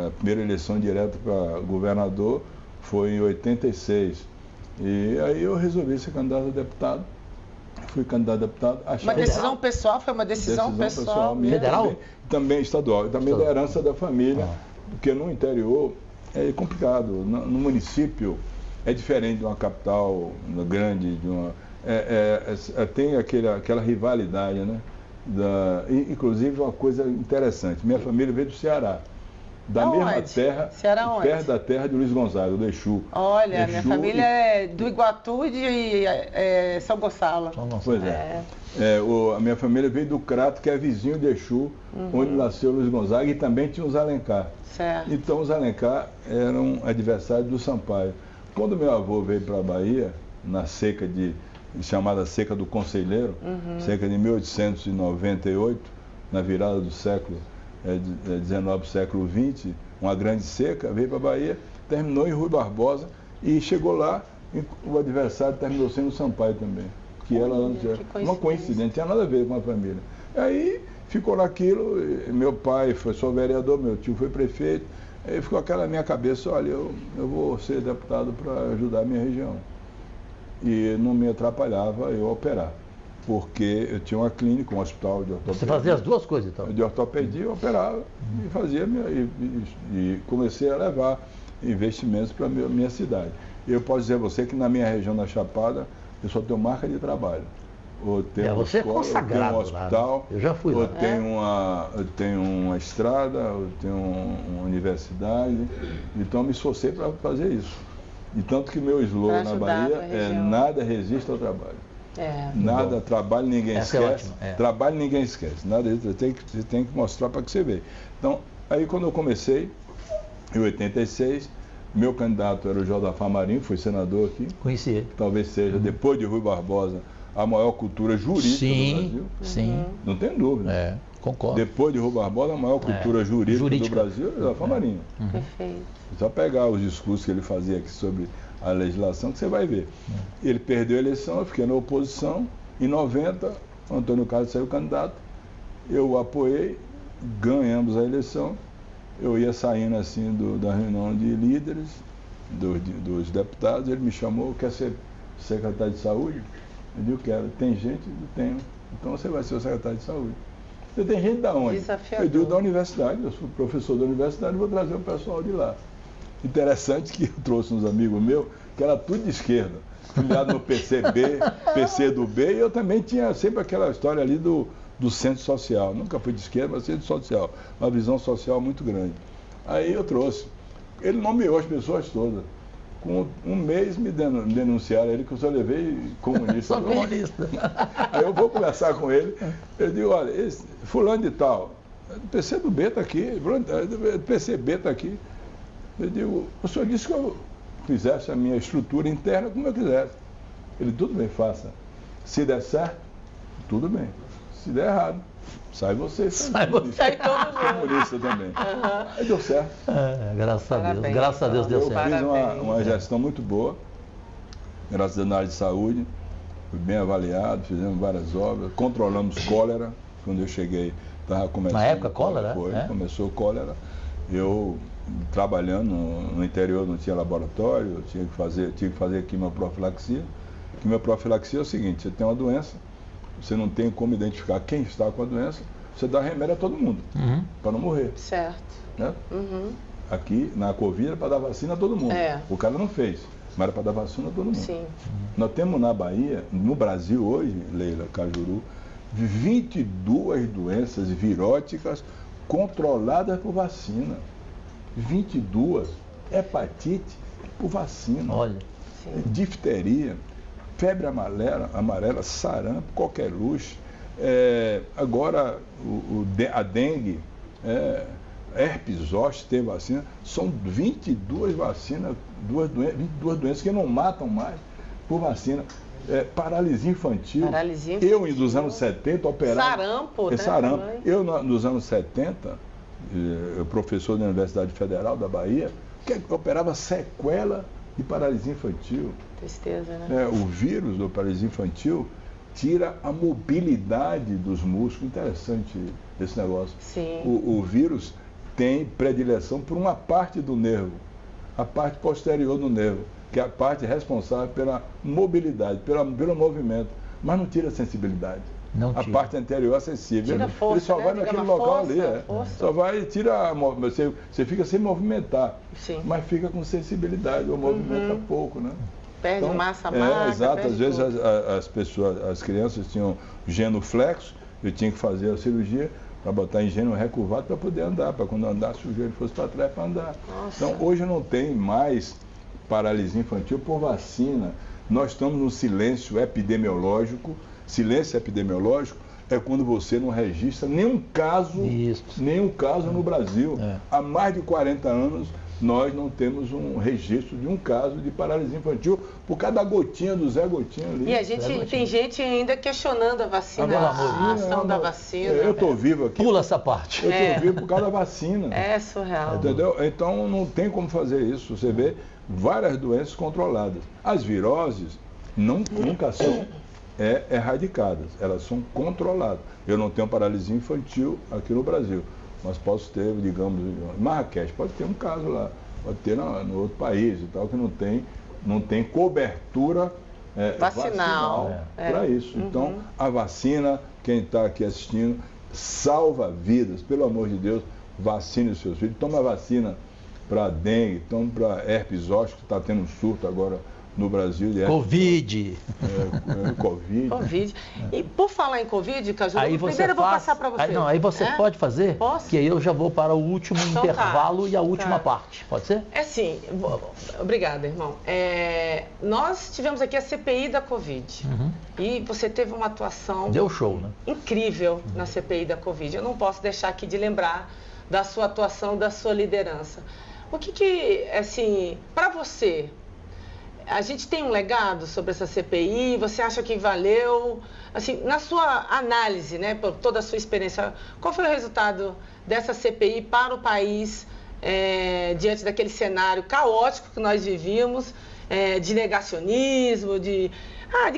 A primeira eleição direta para governador foi em 86. E aí eu resolvi ser candidato a deputado. Fui candidato a deputado. Uma decisão pessoal? Foi uma decisão pessoal minha. Federal? Também estadual. Também da herança da família, porque no interior é complicado. No município é diferente de uma capital grande, tem aquela rivalidade, né? Inclusive uma coisa interessante, minha família veio do Ceará, da mesma terra, perto da terra de Luiz Gonzaga, do Exu. Olha, minha família é do Iguatu e de São Gonçalo. Pois a minha família veio do Crato, que é vizinho de Exu, onde nasceu Luiz Gonzaga, e também tinha os Alencar. Certo. Então os Alencar eram adversários do Sampaio. Quando meu avô veio para a Bahia, na seca chamada Seca do Conselheiro, seca de 1898, na virada do século XIX para o século XX, uma grande seca, veio para a Bahia, terminou em Rui Barbosa e chegou lá, o adversário terminou sendo o Sampaio também, que ela uma coincidência, não tinha nada a ver com a família. Aí ficou naquilo, meu pai foi só vereador, meu tio foi prefeito. Aí ficou aquela na minha cabeça, olha, eu vou ser deputado para ajudar a minha região. E não me atrapalhava eu operar, porque eu tinha uma clínica, um hospital de ortopedia. Você fazia as duas coisas, então? De ortopedia, eu operava e fazia, e comecei a levar investimentos para a minha cidade. E eu posso dizer a você que na minha região da Chapada, eu só tenho marca de trabalho. Você é consagrado, eu tenho um hospital, lá, né? Eu já fui lá. Eu tenho uma estrada, eu tenho uma universidade, então me esforcei para fazer isso. E tanto que meu slogan na Bahia é nada resiste ao trabalho. Nada, trabalho ninguém esquece. Trabalho ninguém esquece. Nada, você tem que mostrar para que você vê. Então, aí quando eu comecei, em 86, meu candidato era o Josafá Marinho, foi senador aqui. Conheci ele. Talvez seja, depois de Rui Barbosa, a maior cultura jurídica do Brasil. Sim. Não tem dúvida. Concordo. Depois de Rui Barbosa, a maior cultura jurídica do Brasil é Josafá Marinho. Perfeito. Só pegar os discursos que ele fazia aqui sobre a legislação que você vai ver. Ele perdeu a eleição, eu fiquei na oposição. Em 90, o Antônio Carlos saiu candidato. Eu o apoiei, ganhamos a eleição. Eu ia saindo assim da reunião de líderes, dos deputados. Ele me chamou, quer ser secretário de saúde? Eu digo, quero. Tem gente? Eu tenho. Então você vai ser o secretário de saúde. Você tem gente da onde? Desafiador. Eu digo da universidade, eu sou professor da universidade, vou trazer o pessoal de lá. Interessante que eu trouxe uns amigos meus, que era tudo de esquerda, filiado no PCB, PCdoB, e eu também tinha sempre aquela história ali do centro social. Nunca fui de esquerda, mas centro social. Uma visão social muito grande. Aí eu trouxe. Ele nomeou as pessoas todas. Com um mês me denunciaram ele que eu só levei comunista. Sou comunista. Aí eu vou conversar com ele. Eu digo, olha, esse fulano de tal, o PCdoB está aqui, o PCB está aqui. Eu digo, o senhor disse que eu fizesse a minha estrutura interna como eu quisesse. Ele, tudo bem, faça. Se der certo, tudo bem. Se der errado, sai você. Sai você. Sai todo mundo. Comunista também. Aí deu certo. Graças a Deus. Parabéns, Graças a Deus deu Eu certo. fiz uma gestão muito boa, graças a Deus na área de saúde, fui bem avaliado, fizemos várias obras, controlamos cólera, quando eu cheguei, estava começando. Na época, cólera? Foi, é? Começou cólera. Eu, trabalhando no interior, não tinha laboratório, eu tinha que fazer quimioprofilaxia. Quimioprofilaxia é o seguinte, você tem uma doença, você não tem como identificar quem está com a doença, você dá remédio a todo mundo, para não morrer. Certo. Né? Aqui, na Covid, era para dar vacina a todo mundo. É. O cara não fez, mas era para dar vacina a todo mundo. Sim. Nós temos na Bahia, no Brasil hoje, Leila, Cajuru, 22 doenças viróticas controladas por vacina. 22. Hepatite por vacina. Olha. Difteria, febre amarela, sarampo, coqueluche. Agora, a dengue, herpes zoster tem vacina. São 22 vacinas, 22 doenças que não matam mais por vacina. Paralisia infantil. Eu, nos anos 70, operava. Sarampo, né? Sarampo. Também. Eu, nos anos 70, professor da Universidade Federal da Bahia, que operava sequela de paralisia infantil. Tristeza, né? O vírus da paralisia infantil tira a mobilidade dos músculos. Interessante esse negócio. Sim. O vírus tem predileção por uma parte do nervo, a parte posterior do nervo, que é a parte responsável pela mobilidade, pelo movimento, mas não tira a sensibilidade. Não a tira. parte anterior é acessível. Tira força, ele só né? vai naquele Digamos, local força, ali. força. Só vai e tira. Você fica sem movimentar. Sim. Mas fica com sensibilidade, ou movimenta pouco, né? Perde massa magra. Exato, perde às vezes tudo. as crianças tinham genuflexo, eu tinha que fazer a cirurgia para botar em gênio recurvado para poder andar, para quando andasse o joelho fosse para trás para andar. Nossa. Então hoje não tem mais paralisia infantil por vacina. Nós estamos no silêncio epidemiológico. Silêncio epidemiológico é quando você não registra nenhum caso no Brasil. Há mais de 40 anos nós não temos um registro de um caso de paralisia infantil por cada gotinha do Zé Gotinha ali. E a gente tem gente ainda questionando a vacina, a ação da vacina. Eu estou vivo aqui. Pula essa parte. Eu estou vivo por causa da vacina. É surreal. Entendeu? Então não tem como fazer isso. Você vê várias doenças controladas. As viroses nunca são erradicadas, elas são controladas. Eu não tenho paralisia infantil aqui no Brasil, mas posso ter, digamos, em Marrakech, pode ter um caso lá, pode ter no outro país e tal, que não tem cobertura vacinal para isso. Então, a vacina, quem está aqui assistindo, salva vidas, pelo amor de Deus, vacine os seus filhos, toma vacina para dengue, toma para herpes zoster, que está tendo um surto agora no Brasil. Covid. Covid. E por falar em Covid, Caju, primeiro eu vou passar para você. Aí você pode fazer, Posso? que aí eu já vou para o último intervalo e a última parte. Pode ser? Sim. Obrigada, irmão. Nós tivemos aqui a CPI da Covid. E você teve uma atuação... Deu show, né? Incrível na CPI da Covid. Eu não posso deixar aqui de lembrar da sua atuação, da sua liderança. O que assim, para você... A gente tem um legado sobre essa CPI, você acha que valeu? Assim, na sua análise, né, por toda a sua experiência, qual foi o resultado dessa CPI para o país, diante daquele cenário caótico que nós vivíamos, de negacionismo, de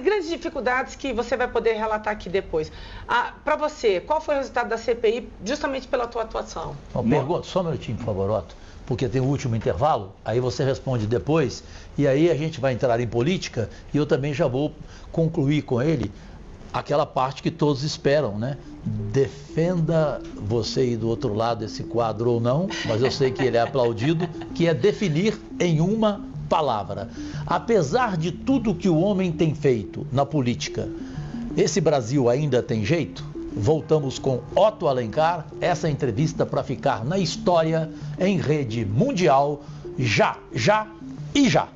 grandes dificuldades que você vai poder relatar aqui depois. Para você, qual foi o resultado da CPI justamente pela tua atuação? Pergunta, só um minutinho, por favor, Otto, porque tem o último intervalo, aí você responde depois, e aí a gente vai entrar em política e eu também já vou concluir com ele aquela parte que todos esperam, né? Defenda você aí do outro lado esse quadro ou não, mas eu sei que ele é aplaudido, que é definir em uma palavra. Apesar de tudo que o homem tem feito na política, esse Brasil ainda tem jeito? Voltamos com Otto Alencar, essa entrevista para ficar na história em rede mundial, já e já.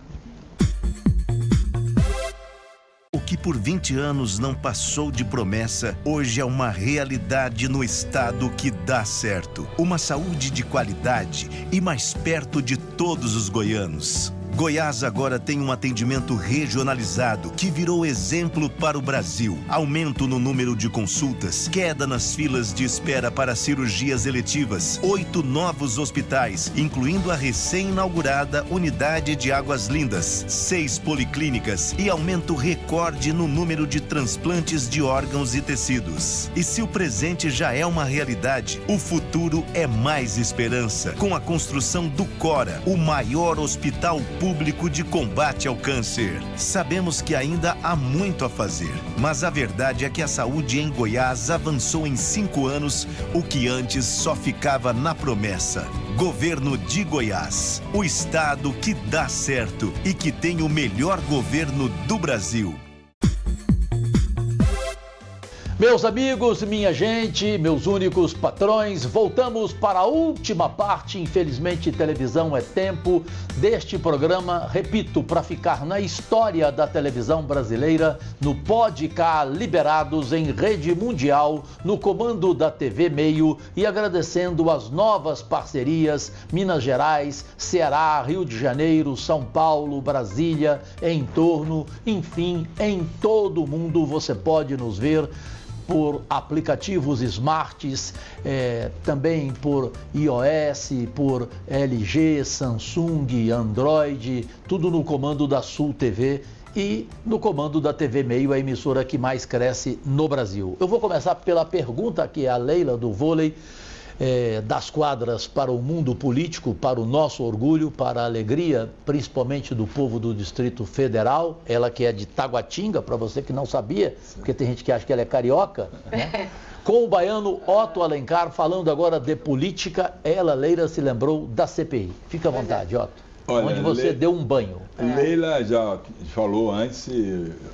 O que por 20 anos não passou de promessa, hoje é uma realidade no estado que dá certo. Uma saúde de qualidade e mais perto de todos os goianos. Goiás agora tem um atendimento regionalizado que virou exemplo para o Brasil. Aumento no número de consultas, queda nas filas de espera para cirurgias eletivas, 8 novos hospitais, incluindo a recém-inaugurada Unidade de Águas Lindas, 6 policlínicas e aumento recorde no número de transplantes de órgãos e tecidos. E se o presente já é uma realidade, o futuro é mais esperança, com a construção do Cora, o maior hospital público de combate ao câncer. Sabemos que ainda há muito a fazer, mas a verdade é que a saúde em Goiás avançou em 5 anos, o que antes só ficava na promessa. Governo de Goiás, o estado que dá certo e que tem o melhor governo do Brasil. Meus amigos, minha gente, meus únicos patrões, voltamos para a última parte. Infelizmente, televisão é tempo deste programa, repito, para ficar na história da televisão brasileira, no Pode Cá Liberados em rede mundial, no comando da TV Meio, e agradecendo as novas parcerias Minas Gerais, Ceará, Rio de Janeiro, São Paulo, Brasília, em torno, enfim, em todo o mundo você pode nos ver por aplicativos smarts, também por iOS, por LG, Samsung, Android, tudo no comando da Sul TV e no comando da TV Meio, a emissora que mais cresce no Brasil. Eu vou começar pela pergunta que é a Leila do vôlei, das quadras para o mundo político, para o nosso orgulho, para a alegria, principalmente do povo do Distrito Federal, ela que é de Taguatinga, para você que não sabia, porque tem gente que acha que ela é carioca, né? Com o baiano Otto Alencar, falando agora de política, ela, Leila, se lembrou da CPI. Fica à vontade, Otto. Olha, onde você deu um banho. Leila já falou antes,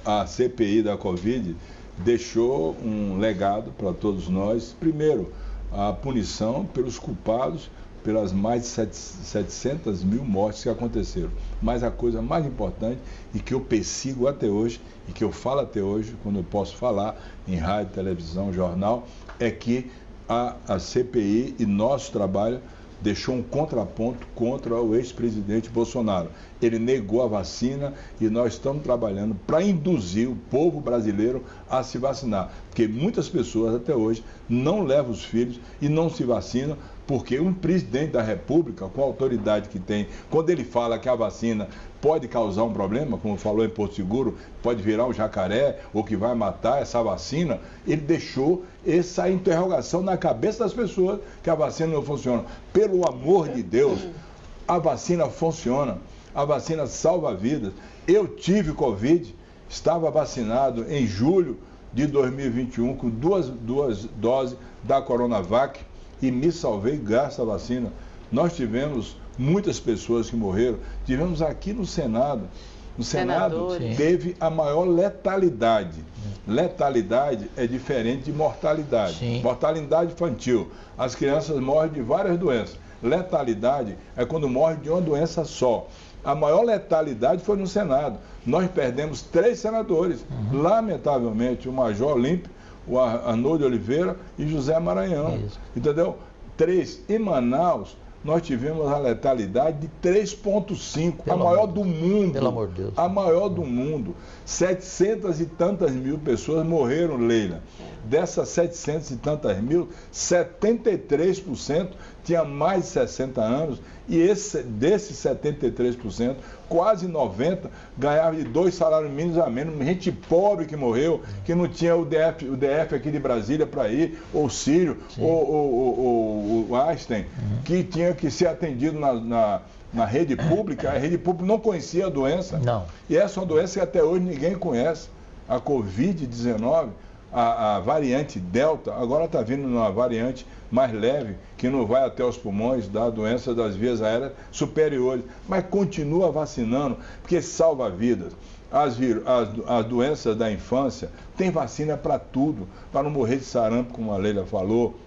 a CPI da Covid deixou um legado para todos nós. Primeiro, a punição pelos culpados pelas mais de 700 mil mortes que aconteceram. Mas a coisa mais importante e que eu persigo até hoje, e que eu falo até hoje, quando eu posso falar em rádio, televisão, jornal, é que a CPI e nosso trabalho deixou um contraponto contra o ex-presidente Bolsonaro. Ele negou a vacina e nós estamos trabalhando para induzir o povo brasileiro a se vacinar. Porque muitas pessoas até hoje não levam os filhos e não se vacinam porque um presidente da República, com a autoridade que tem, quando ele fala que a vacina pode causar um problema, como falou em Porto Seguro, pode virar um jacaré ou que vai matar essa vacina, ele deixou essa interrogação na cabeça das pessoas que a vacina não funciona. Pelo amor de Deus, a vacina funciona, a vacina salva vidas. Eu tive Covid, estava vacinado em julho de 2021 com duas doses da Coronavac e me salvei graças à vacina. Nós tivemos muitas pessoas que morreram. Tivemos aqui no Senado. No Senado teve a maior letalidade. Letalidade é diferente de mortalidade. Sim. Mortalidade infantil. As crianças morrem de várias doenças. Letalidade é quando morre de uma doença só. A maior letalidade foi no Senado. Nós perdemos 3 senadores. Lamentavelmente, o Major Olímpio, o Arnoldo Oliveira e José Maranhão. Entendeu? 3. Em Manaus, nós tivemos a letalidade de 3,5, a maior do mundo. Pelo amor de Deus. A maior do mundo. 700 e tantas mil pessoas morreram, Leila. Dessas 700 e tantas mil, 73% tinha mais de 60 anos e desses 73%, quase 90% ganhava de 2 salários mínimos a menos. Gente pobre que morreu, que não tinha o DF aqui de Brasília para ir, ou o Sírio, ou o Einstein, que tinha que ser atendido na rede pública. A rede pública não conhecia a doença. Não. E essa é uma doença que até hoje ninguém conhece. A Covid-19, A variante Delta agora está vindo numa variante mais leve, que não vai até os pulmões, dá doença das vias aéreas superiores, mas continua vacinando, porque salva vidas. As doenças da infância, tem vacina para tudo, para não morrer de sarampo, como a Leila falou,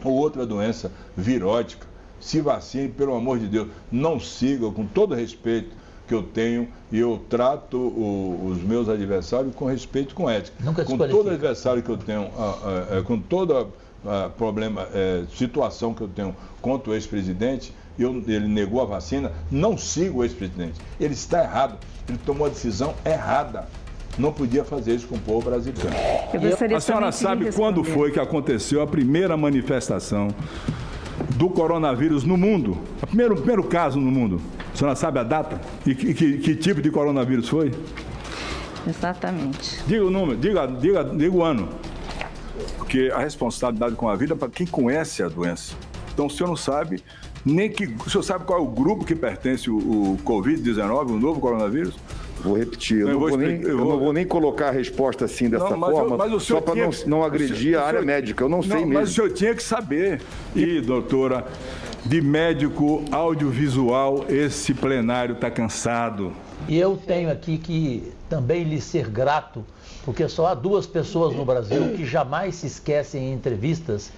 ou outra doença virótica. Se vacine, pelo amor de Deus, não siga, com todo respeito que eu tenho, e eu trato os meus adversários com respeito e com ética. Nunca com todo adversário que eu tenho, com toda situação que eu tenho contra o ex-presidente, ele negou a vacina, não sigo o ex-presidente. Ele está errado, ele tomou a decisão errada. Não podia fazer isso com o povo brasileiro. A senhora sabe quando foi que aconteceu a primeira manifestação do coronavírus no mundo? O primeiro caso no mundo. A senhora sabe a data? E que tipo de coronavírus foi? Exatamente. Diga o número, diga o ano. Porque a responsabilidade com a vida é para quem conhece a doença. Então, o senhor não sabe, o senhor sabe qual é o grupo que pertence o Covid-19, o novo coronavírus? Vou repetir, eu não vou nem colocar a resposta assim dessa forma, só para não agredir a área médica, eu não sei mesmo. Mas o senhor tinha que saber. E, doutora, de médico audiovisual, esse plenário está cansado. E eu tenho aqui que também lhe ser grato, porque só há 2 pessoas no Brasil que jamais se esquecem em entrevistas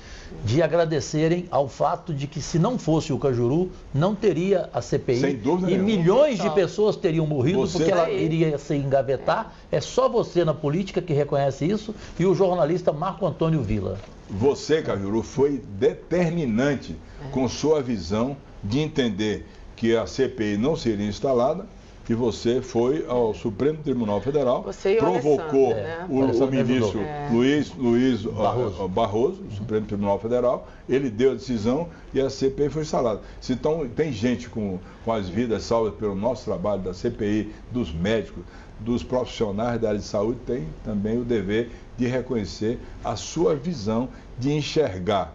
de agradecerem ao fato de que, se não fosse o Cajuru, não teria a CPI. Sem dúvida e nenhuma. milhões de pessoas teriam morrido porque ela aí iria se engavetar. É só você na política que reconhece isso, e o jornalista Marco Antônio Villa. Você, Cajuru, foi determinante com sua visão de entender que a CPI não seria instalada, e você foi ao Supremo Tribunal Federal, provocou o ministro Luiz Barroso, do Supremo Tribunal Federal, ele deu a decisão e a CPI foi instalada. Então, tem gente com as vidas salvas pelo nosso trabalho da CPI, dos médicos, dos profissionais da área de saúde, tem também o dever de reconhecer a sua visão de enxergar.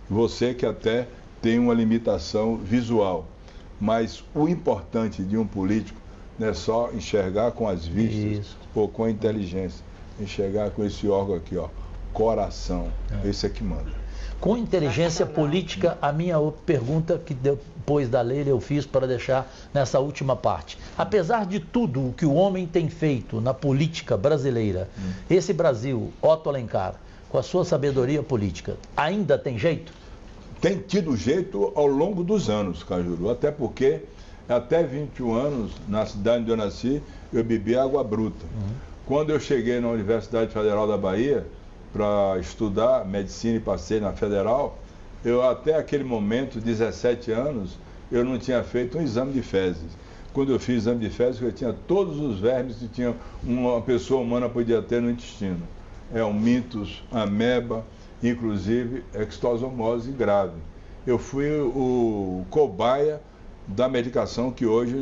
Você que até tem uma limitação visual, mas o importante de um político não é só enxergar com as vistas ou com a inteligência. Enxergar com esse órgão aqui, ó, coração. Esse é que manda. Com inteligência política, a minha pergunta que depois da Leila eu fiz para deixar nessa última parte. Apesar de tudo o que o homem tem feito na política brasileira, esse Brasil, Otto Alencar, com a sua sabedoria política, ainda tem jeito? Tem tido jeito ao longo dos anos, Cajuru, até porque até 21 anos, na cidade onde eu nasci, eu bebi água bruta. Quando eu cheguei na Universidade Federal da Bahia para estudar medicina e passei na Federal, eu até aquele momento, 17 anos, eu não tinha feito um exame de fezes. Quando eu fiz o exame de fezes, eu tinha todos os vermes que uma pessoa humana podia ter no intestino. Helminthos, ameba, inclusive extosomose grave. Eu fui o cobaia da medicação que hoje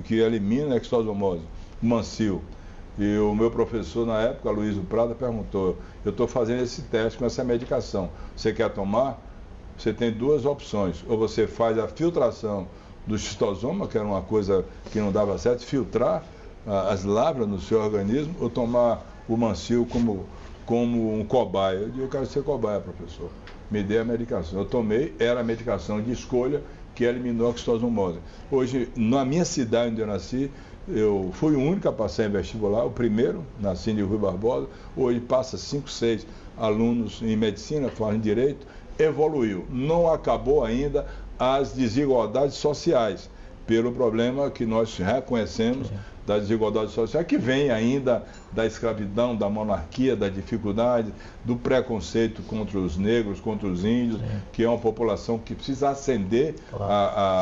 que elimina a extosomose, o Mancil. E o meu professor na época, Luiz Prada, perguntou: eu estou fazendo esse teste com essa medicação, você quer tomar? Você tem 2 opções, ou você faz a filtração do xistosoma, que era uma coisa que não dava certo, filtrar as lavras no seu organismo, ou tomar o Mancil como um cobaia. Eu disse: eu quero ser cobaia, professor. Me dê a medicação. Eu tomei, era a medicação de escolha que eliminou a xistosomose. Hoje, na minha cidade onde eu nasci, eu fui o único a passar em vestibular, o primeiro, nasci em Rui Barbosa. Hoje passa 5, 6 alunos em medicina, fazem direito, evoluiu. Não acabou ainda as desigualdades sociais, pelo problema que nós reconhecemos da desigualdade social, que vem ainda da escravidão, da monarquia, da dificuldade, do preconceito contra os negros, contra os índios, que é uma população que precisa ascender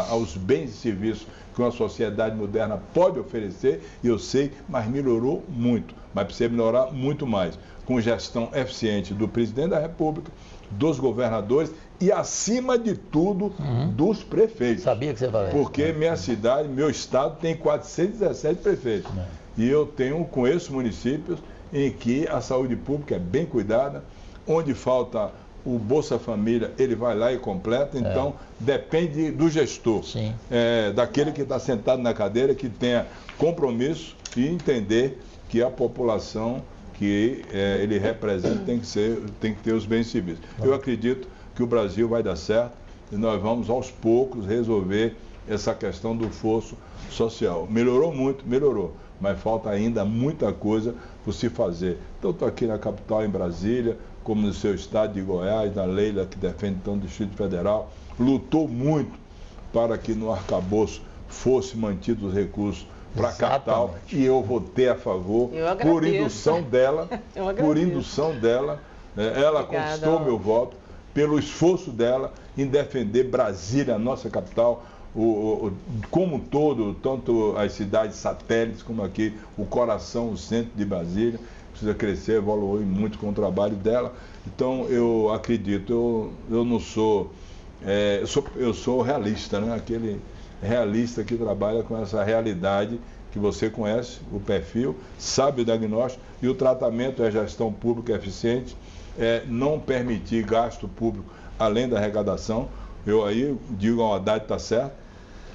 aos bens e serviços que uma sociedade moderna pode oferecer, e eu sei, mas melhorou muito, mas precisa melhorar muito mais, com gestão eficiente do presidente da República, dos governadores e, acima de tudo, dos prefeitos. Sabia que você falava. Porque minha cidade, meu estado, tem 417 prefeitos. E eu conheço municípios em que a saúde pública é bem cuidada, onde falta o Bolsa Família, ele vai lá e completa. Então, depende do gestor, daquele que está sentado na cadeira, que tenha compromisso e entender que a população que ele representa tem que ter os bens civis. Eu acredito que o Brasil vai dar certo e nós vamos aos poucos resolver essa questão do fosso social. Melhorou muito, melhorou, mas falta ainda muita coisa por se fazer. Tanto aqui na capital, em Brasília, como no seu estado de Goiás, na Leila, que defende tanto o Distrito Federal, lutou muito para que no arcabouço fosse mantido os recursos para a capital, e eu votei a favor por indução dela, ela conquistou meu voto pelo esforço dela em defender Brasília, a nossa capital, como um todo, tanto as cidades satélites como aqui, o coração, o centro de Brasília, precisa crescer, evoluir muito com o trabalho dela. Então eu acredito, eu não sou, eu sou realista, né? Aquele realista que trabalha com essa realidade que você conhece, o perfil, sabe o diagnóstico e o tratamento é gestão pública eficiente, não permitir gasto público além da arrecadação. Eu aí digo, a Haddad está certo,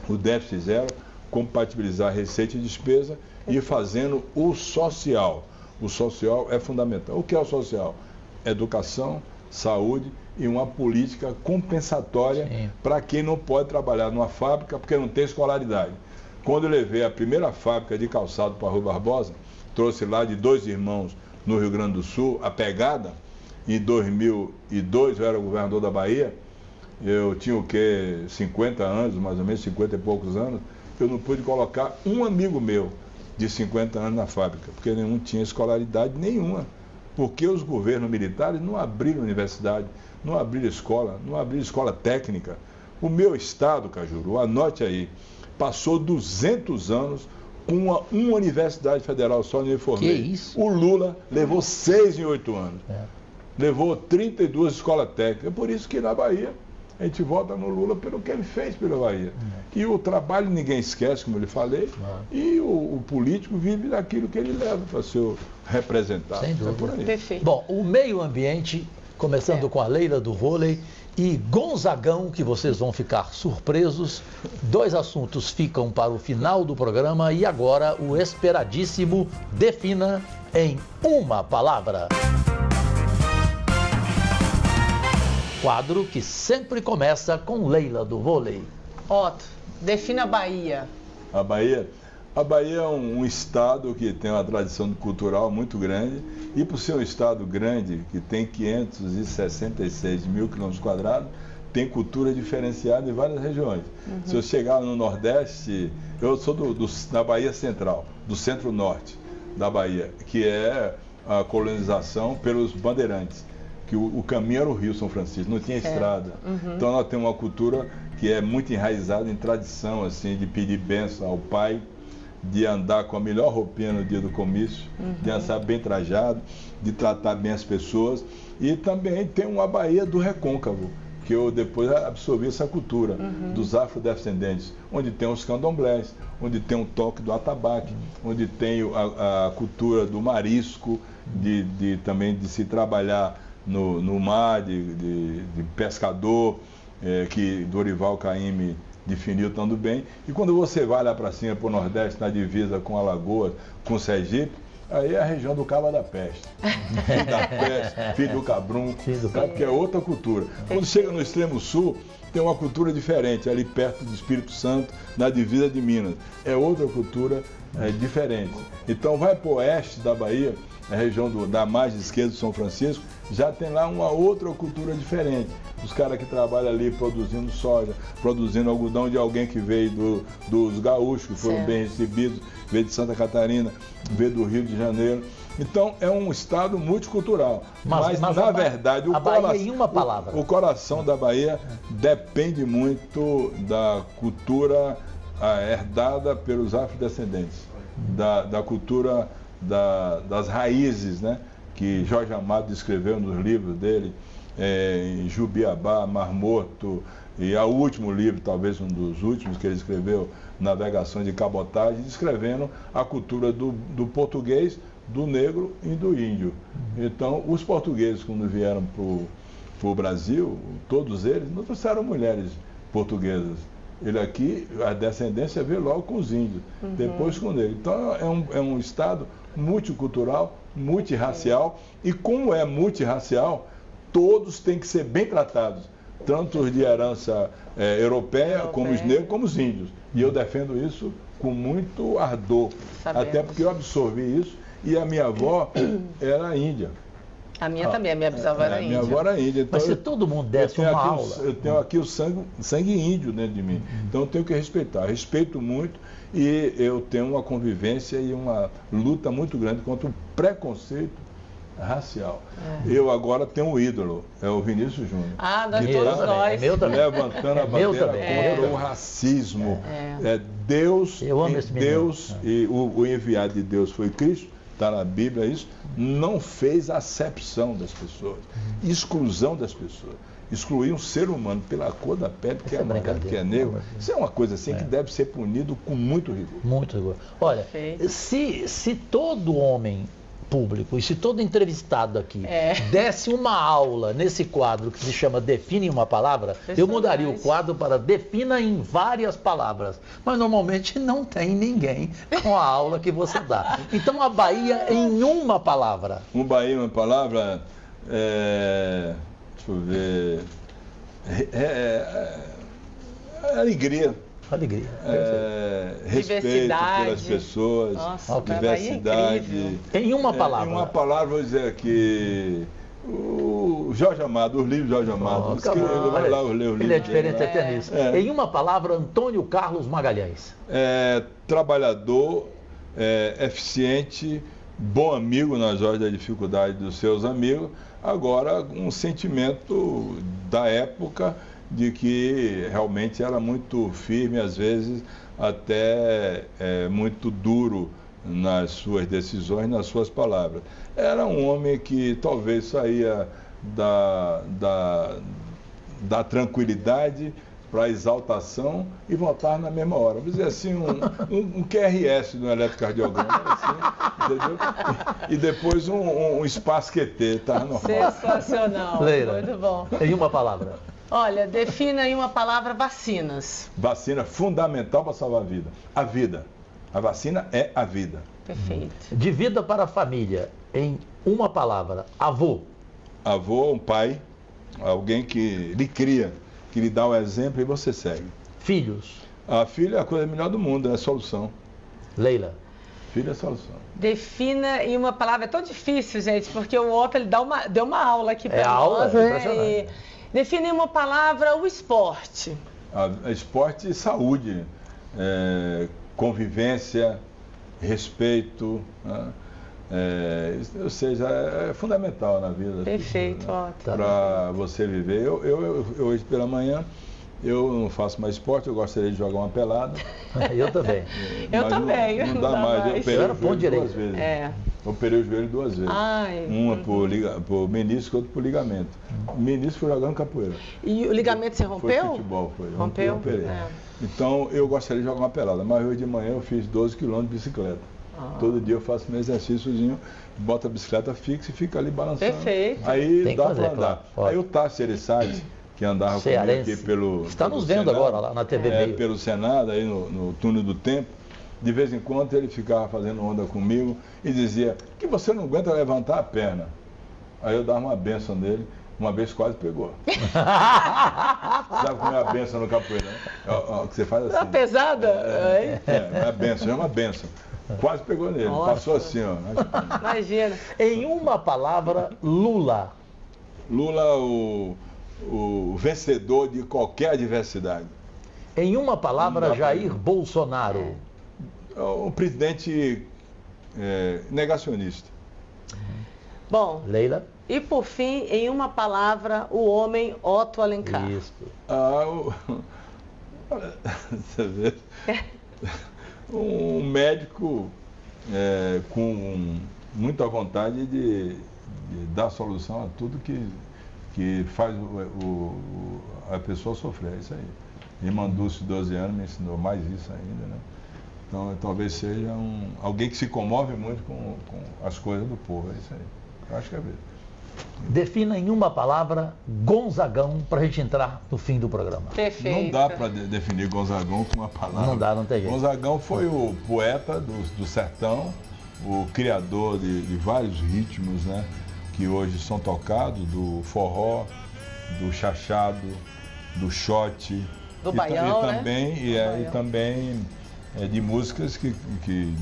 o déficit zero, compatibilizar receita e despesa e fazendo o social. O social é fundamental. O que é o social? Educação, saúde e uma política compensatória para quem não pode trabalhar numa fábrica porque não tem escolaridade. Quando eu levei a primeira fábrica de calçado para a Rua Barbosa, trouxe lá de 2 irmãos no Rio Grande do Sul, a Pegada, em 2002 eu era governador da Bahia, eu tinha o quê? 50 anos, mais ou menos, 50 e poucos anos, eu não pude colocar um amigo meu de 50 anos na fábrica, porque nenhum tinha escolaridade nenhuma, porque os governos militares não abriram universidade, não abriram escola técnica. O meu estado, Cajuru, anote aí, passou 200 anos com uma universidade federal só onde eu formei. Que isso? O Lula levou 6 em 8 anos. Levou 32 escolas técnicas. É por isso que na Bahia a gente vota no Lula pelo que ele fez pela Bahia. E o trabalho ninguém esquece, como eu lhe falei, e o político vive daquilo que ele leva para ser representado. Sem dúvida. É por aí. Perfeito. Bom, o meio ambiente, começando com a Leila do vôlei e Gonzagão, que vocês vão ficar surpresos. 2 assuntos ficam para o final do programa e agora o esperadíssimo Defina em uma palavra. Quadro que sempre começa com Leila do vôlei. Otto, defina a Bahia. A Bahia é um estado que tem uma tradição cultural muito grande e por ser um estado grande, que tem 566 mil quilômetros quadrados, tem cultura diferenciada em várias regiões. Se eu chegar no Nordeste, eu sou da Bahia Central, do centro-norte da Bahia, que é a colonização pelos bandeirantes, que o caminho era o Rio São Francisco, não tinha estrada. Então nós temos uma cultura que é muito enraizada em tradição, assim, de pedir bênção ao pai, de andar com a melhor roupinha no dia do comício, de andar bem trajado, de tratar bem as pessoas. E também tem uma Bahia do Recôncavo, que eu depois absorvi essa cultura dos afrodescendentes, onde tem os candomblés, onde tem o toque do atabaque, onde tem a cultura do marisco, também de se trabalhar no mar, de pescador, que Dorival Caymmi definiu tão bem. E quando você vai lá para cima, para o Nordeste, na divisa com Alagoas, com Sergipe, aí é a região do Cabo da Peste. Filho da Peste, filho do Cabrum, que é outra cultura. Quando chega no extremo sul, tem uma cultura diferente, ali perto do Espírito Santo, na divisa de Minas. É outra cultura diferente. Então vai para o oeste da Bahia, a região da margem esquerda do São Francisco, já tem lá uma outra cultura diferente. Os caras que trabalham ali produzindo soja, produzindo algodão de alguém que veio dos gaúchos, que foram bem recebidos, veio de Santa Catarina, veio do Rio de Janeiro. Então é um estado multicultural. Mas na verdade, o coração da Bahia depende muito da cultura herdada pelos afrodescendentes, da cultura das raízes, né, que Jorge Amado escreveu nos livros dele, em Jubiabá, Mar Morto, e o último livro, talvez um dos últimos que ele escreveu, Navegações de Cabotagem, descrevendo a cultura do português, do negro e do índio. Então, os portugueses, quando vieram para o Brasil, todos eles não trouxeram mulheres portuguesas, Ele aqui, a descendência veio logo com os índios, depois com ele. Então é um estado multicultural, multirracial, e como é multirracial, todos têm que ser bem tratados, tanto os de herança europeia, como os negros, como os índios. E eu defendo isso com muito ardor, até porque eu absorvi isso, e a minha avó era índia. A minha também, a minha bisavó era índia. Minha avó era índia. Então mas se todo mundo desse uma aula... Eu tenho aqui o sangue índio dentro de mim, então eu tenho que respeitar. Respeito muito e eu tenho uma convivência e uma luta muito grande contra o preconceito racial. Eu agora tenho um ídolo, é o Vinícius Júnior. Ah, todos nós. É meu também. Levantando a bandeira contra o racismo. Deus, eu amo esse Deus e o enviado de Deus foi Cristo, está na Bíblia isso, não fez acepção das pessoas, exclusão das pessoas. Excluir um ser humano pela cor da pele, que é amarelo, que é negro, isso é uma coisa assim que deve ser punido com muito rigor. Muito rigor. Olha, se todo homem público e se todo entrevistado aqui desse uma aula nesse quadro que se chama Define uma Palavra, eu mudaria o quadro para Defina em várias palavras. Mas normalmente não tem ninguém com a aula que você dá. Então a Bahia em uma palavra. Bahia em uma palavra, deixa eu ver, alegria. Alegria. Respeito pelas pessoas, diversidade. Em uma palavra. Em uma palavra, vou dizer aqui, o Jorge Amado, os livros de Jorge Amado. Vai lá ler os livros. Ele é diferente até nisso. Em uma palavra, Antônio Carlos Magalhães. Trabalhador, eficiente, bom amigo nas horas da dificuldade dos seus amigos. Agora, um sentimento da época de que realmente era muito firme, às vezes até muito duro nas suas decisões, nas suas palavras. Era um homem que talvez saía da tranquilidade para a exaltação e voltar na mesma hora. Vamos dizer assim, um QRS no eletrocardiograma, assim, entendeu? E depois um espaço QT, tá normal. Sensacional, Leila, muito bom. Em uma palavra. Olha, defina em uma palavra vacinas. Vacina fundamental para salvar a vida. A vida. A vacina é a vida. Perfeito. De vida para a família, em uma palavra, avô. Avô, um pai, alguém que lhe cria, que lhe dá o exemplo e você segue. Filhos. A filha é a coisa melhor do mundo, é a solução. Leila. Filha é a solução. Defina em uma palavra, é tão difícil, gente, porque o Otto ele deu uma aula aqui para nós. Impressionante. Defina em uma palavra o esporte. Esporte e saúde, convivência, respeito, né? Ou seja, é fundamental na vida. Perfeito, né? Para você viver. Eu hoje pela manhã, eu não faço mais esporte, eu gostaria de jogar uma pelada. Eu também. Eu também. Não dá mais. Eu operei o joelho 2 vezes. Eu operei o joelho 2 vezes. Uma por menisco e outra por ligamento. Menisco foi jogando capoeira. E o ligamento você rompeu? Foi futebol, foi. Rompeu? Eu operei. Então, eu gostaria de jogar uma pelada, mas hoje de manhã eu fiz 12 quilômetros de bicicleta. Todo dia eu faço meu exercíciozinho, boto a bicicleta fixa e fica ali balançando. Perfeito. Aí dá para andar. Claro. Aí o Tássio Ereissati, que andava comigo aqui pelo... Está nos vendo Senado, agora lá na TV Meio. Pelo Senado, aí no túnel do tempo. De vez em quando ele ficava fazendo onda comigo e dizia que você não aguenta levantar a perna. Aí eu dava uma benção nele, uma vez quase pegou. Sabe como é a benção no capoeira? Né? Que você faz assim. Tá pesada? É uma benção, é uma benção. Quase pegou nele, passou assim, ó. Imagina. Em uma palavra, Lula. Lula, o vencedor de qualquer adversidade. Em uma palavra, Jair Bolsonaro. Um presidente negacionista. Bom, Leila. E por fim, em uma palavra, o homem Otto Alencar. Isso. Você vê? Um médico com muita vontade de dar solução a tudo que faz a pessoa sofrer. É isso aí. Irmã Dulce, 12 anos, me ensinou mais isso ainda, né? Então, talvez seja alguém que se comove muito com as coisas do povo. É isso aí. Eu acho que é mesmo. defina em uma palavra Gonzagão para a gente entrar no fim do programa. Perfeito. Não dá para definir Gonzagão com uma palavra. Não dá, não tem jeito. Gonzagão foi o poeta do sertão, o criador de vários ritmos, né, que hoje são tocados, do forró, do chachado, do xote. Do baião, e também de músicas que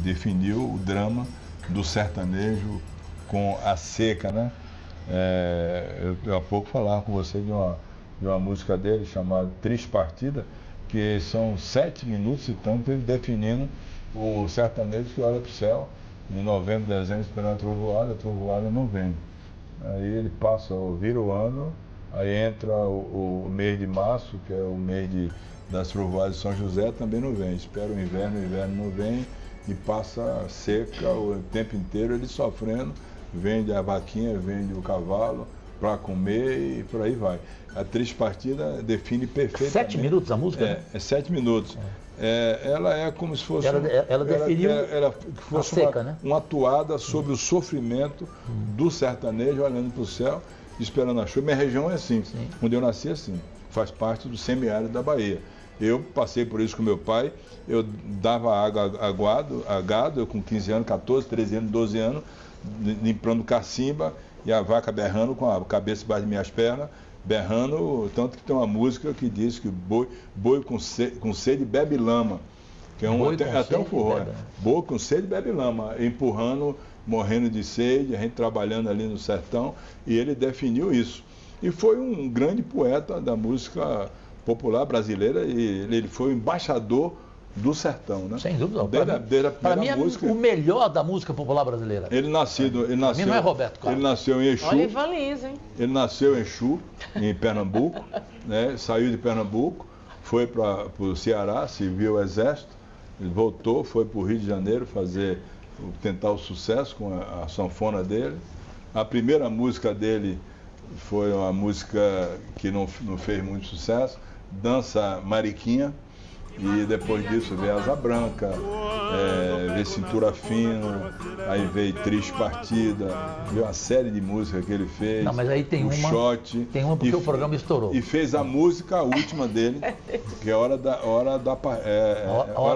definiu o drama do sertanejo com a seca, né? Eu há pouco falava com você de uma música dele chamada Triste Partida, que são 7 minutos e tanto ele definindo o sertanejo que olha para o céu, em novembro, dezembro, esperando a trovoada não vem. Aí ele passa, vira o ano, aí entra o mês de março, que é o mês das trovoadas de São José, também não vem. Espera o inverno não vem, e passa seca o tempo inteiro, ele sofrendo, vende a vaquinha, vende o cavalo para comer e por aí vai. A Triste Partida define perfeitamente. 7 minutos a música? É 7 minutos. Ela é como se fosse... Ela definiu a seca, né? Uma atuada sobre o sofrimento do sertanejo, olhando para o céu, esperando a chuva. Minha região é assim, onde eu nasci assim, faz parte do semiárido da Bahia. Eu passei por isso com meu pai, eu dava água a gado, eu com 15 anos, 14, 13 anos, 12 anos, limpando cacimba e a vaca berrando com a cabeça embaixo de minhas pernas, berrando, tanto que tem uma música que diz que boi com sede bebe lama, que é até um forró, boi com sede bebe lama, empurrando, morrendo de sede, a gente trabalhando ali no sertão, e ele definiu isso. E foi um grande poeta da música popular brasileira, e ele foi o embaixador do sertão, né? Sem dúvida. Para mim, música, o melhor da música popular brasileira. Ele nasceu não é Roberto Carlos. Ele nasceu em Exu. Olha Ivan Lins, hein? Ele nasceu em Exu, em Pernambuco, né? Saiu de Pernambuco, foi para o Ceará, serviu o Exército, ele voltou, foi para o Rio de Janeiro tentar o sucesso com a sanfona dele. A primeira música dele foi uma música que não fez muito sucesso, Dança Mariquinha. E depois disso veio Asa Branca, veio Cintura Fina, aí veio Triste Partida, veio uma série de músicas que ele fez. Não, mas aí tem uma porque o programa estourou. E fez a música, a última dele, que é Hora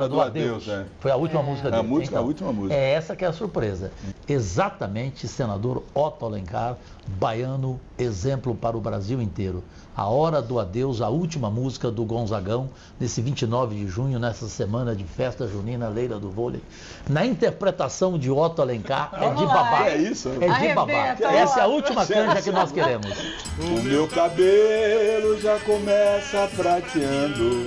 do Adeus. Foi a última música dele. A última música. É essa que é a surpresa. Exatamente, senador Otto Alencar, baiano, exemplo para o Brasil inteiro. A Hora do Adeus, a última música do Gonzagão, nesse 29 de junho, nessa semana de festa junina, Leila do Vôlei. Na interpretação de Otto Alencar, de babá. É isso? É de babá. Essa é a última canja que nós queremos. O meu cabelo já começa prateando,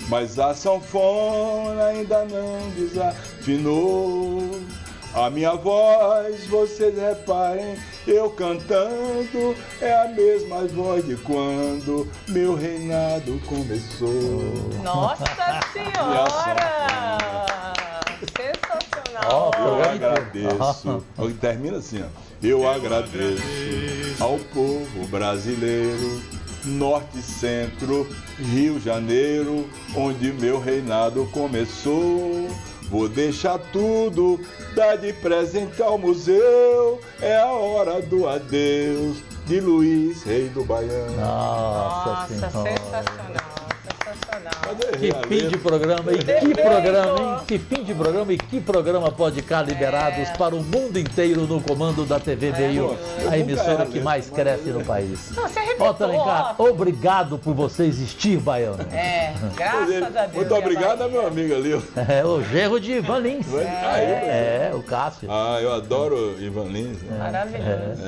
mas a sanfona ainda não desafinou. A minha voz, vocês reparem, eu cantando, é a mesma voz de quando meu reinado começou. Nossa Senhora! Sensacional! Eu agradeço. Termina assim, ó. Eu agradeço ao povo brasileiro, Norte e Centro, Rio de Janeiro, onde meu reinado começou. Vou deixar tudo, dar de presente ao museu. É a hora do adeus de Luiz, rei do Baiano. Nossa sensacional, sensacional. Que fim de programa, e que programa, hein? Que fim de programa e que programa Podcast liberados para o mundo inteiro no comando da TV Veio, a emissora que mais cresce no país. Não, você arrebentou. Otto Alencar, obrigado por você existir, baiano. Graças a Deus. Muito obrigado, meu amigo ali. O genro de Ivan Lins. O Cássio. Eu adoro Ivan Lins. Maravilhoso.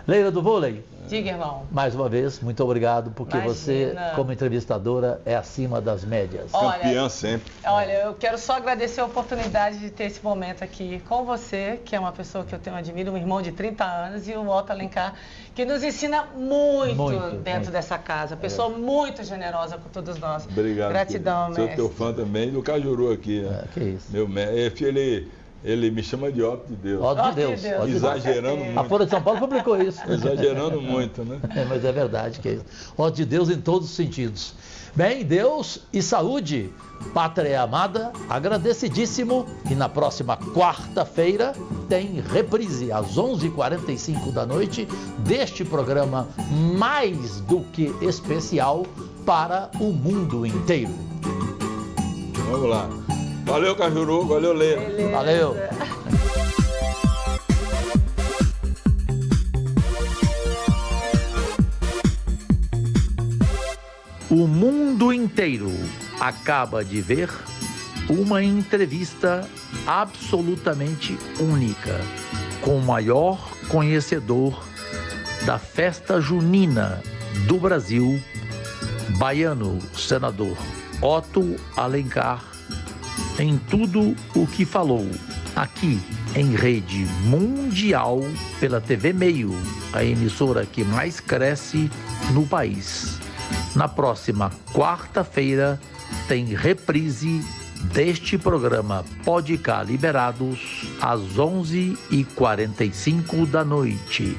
Leila do Vôlei. Diga, irmão. Mais uma vez, muito obrigado, porque você, como entrevistadora, é acima das médias. Campeã sempre. Olha, eu quero só agradecer a oportunidade de ter esse momento aqui com você, que é uma pessoa que eu tenho admiro, um irmão de 30 anos, e o Otto Alencar, que nos ensina muito dentro dessa casa. Pessoa muito generosa com todos nós. Obrigado. Gratidão, mestre. Sou teu fã também, do Cajuru aqui. Que isso. Meu mestre. ele me chama de Otto de Deus. Otto de Deus. Exagerando muito. A Folha de São Paulo publicou isso. Exagerando muito, né? Mas é verdade que é isso. Otto de Deus em todos os sentidos. Bem, Deus e saúde, pátria amada, agradecidíssimo. E na próxima quarta-feira tem reprise às 11h45 da noite deste programa mais do que especial para o mundo inteiro. Vamos lá. Valeu, Cajuru. Valeu, Leila. Beleza. Valeu. O mundo inteiro acaba de ver uma entrevista absolutamente única com o maior conhecedor da festa junina do Brasil, baiano, senador Otto Alencar, em tudo o que falou aqui em rede mundial pela TV Meio, a emissora que mais cresce no país. Na próxima quarta-feira tem reprise deste programa Pode Cá Liberados às 11h45 da noite.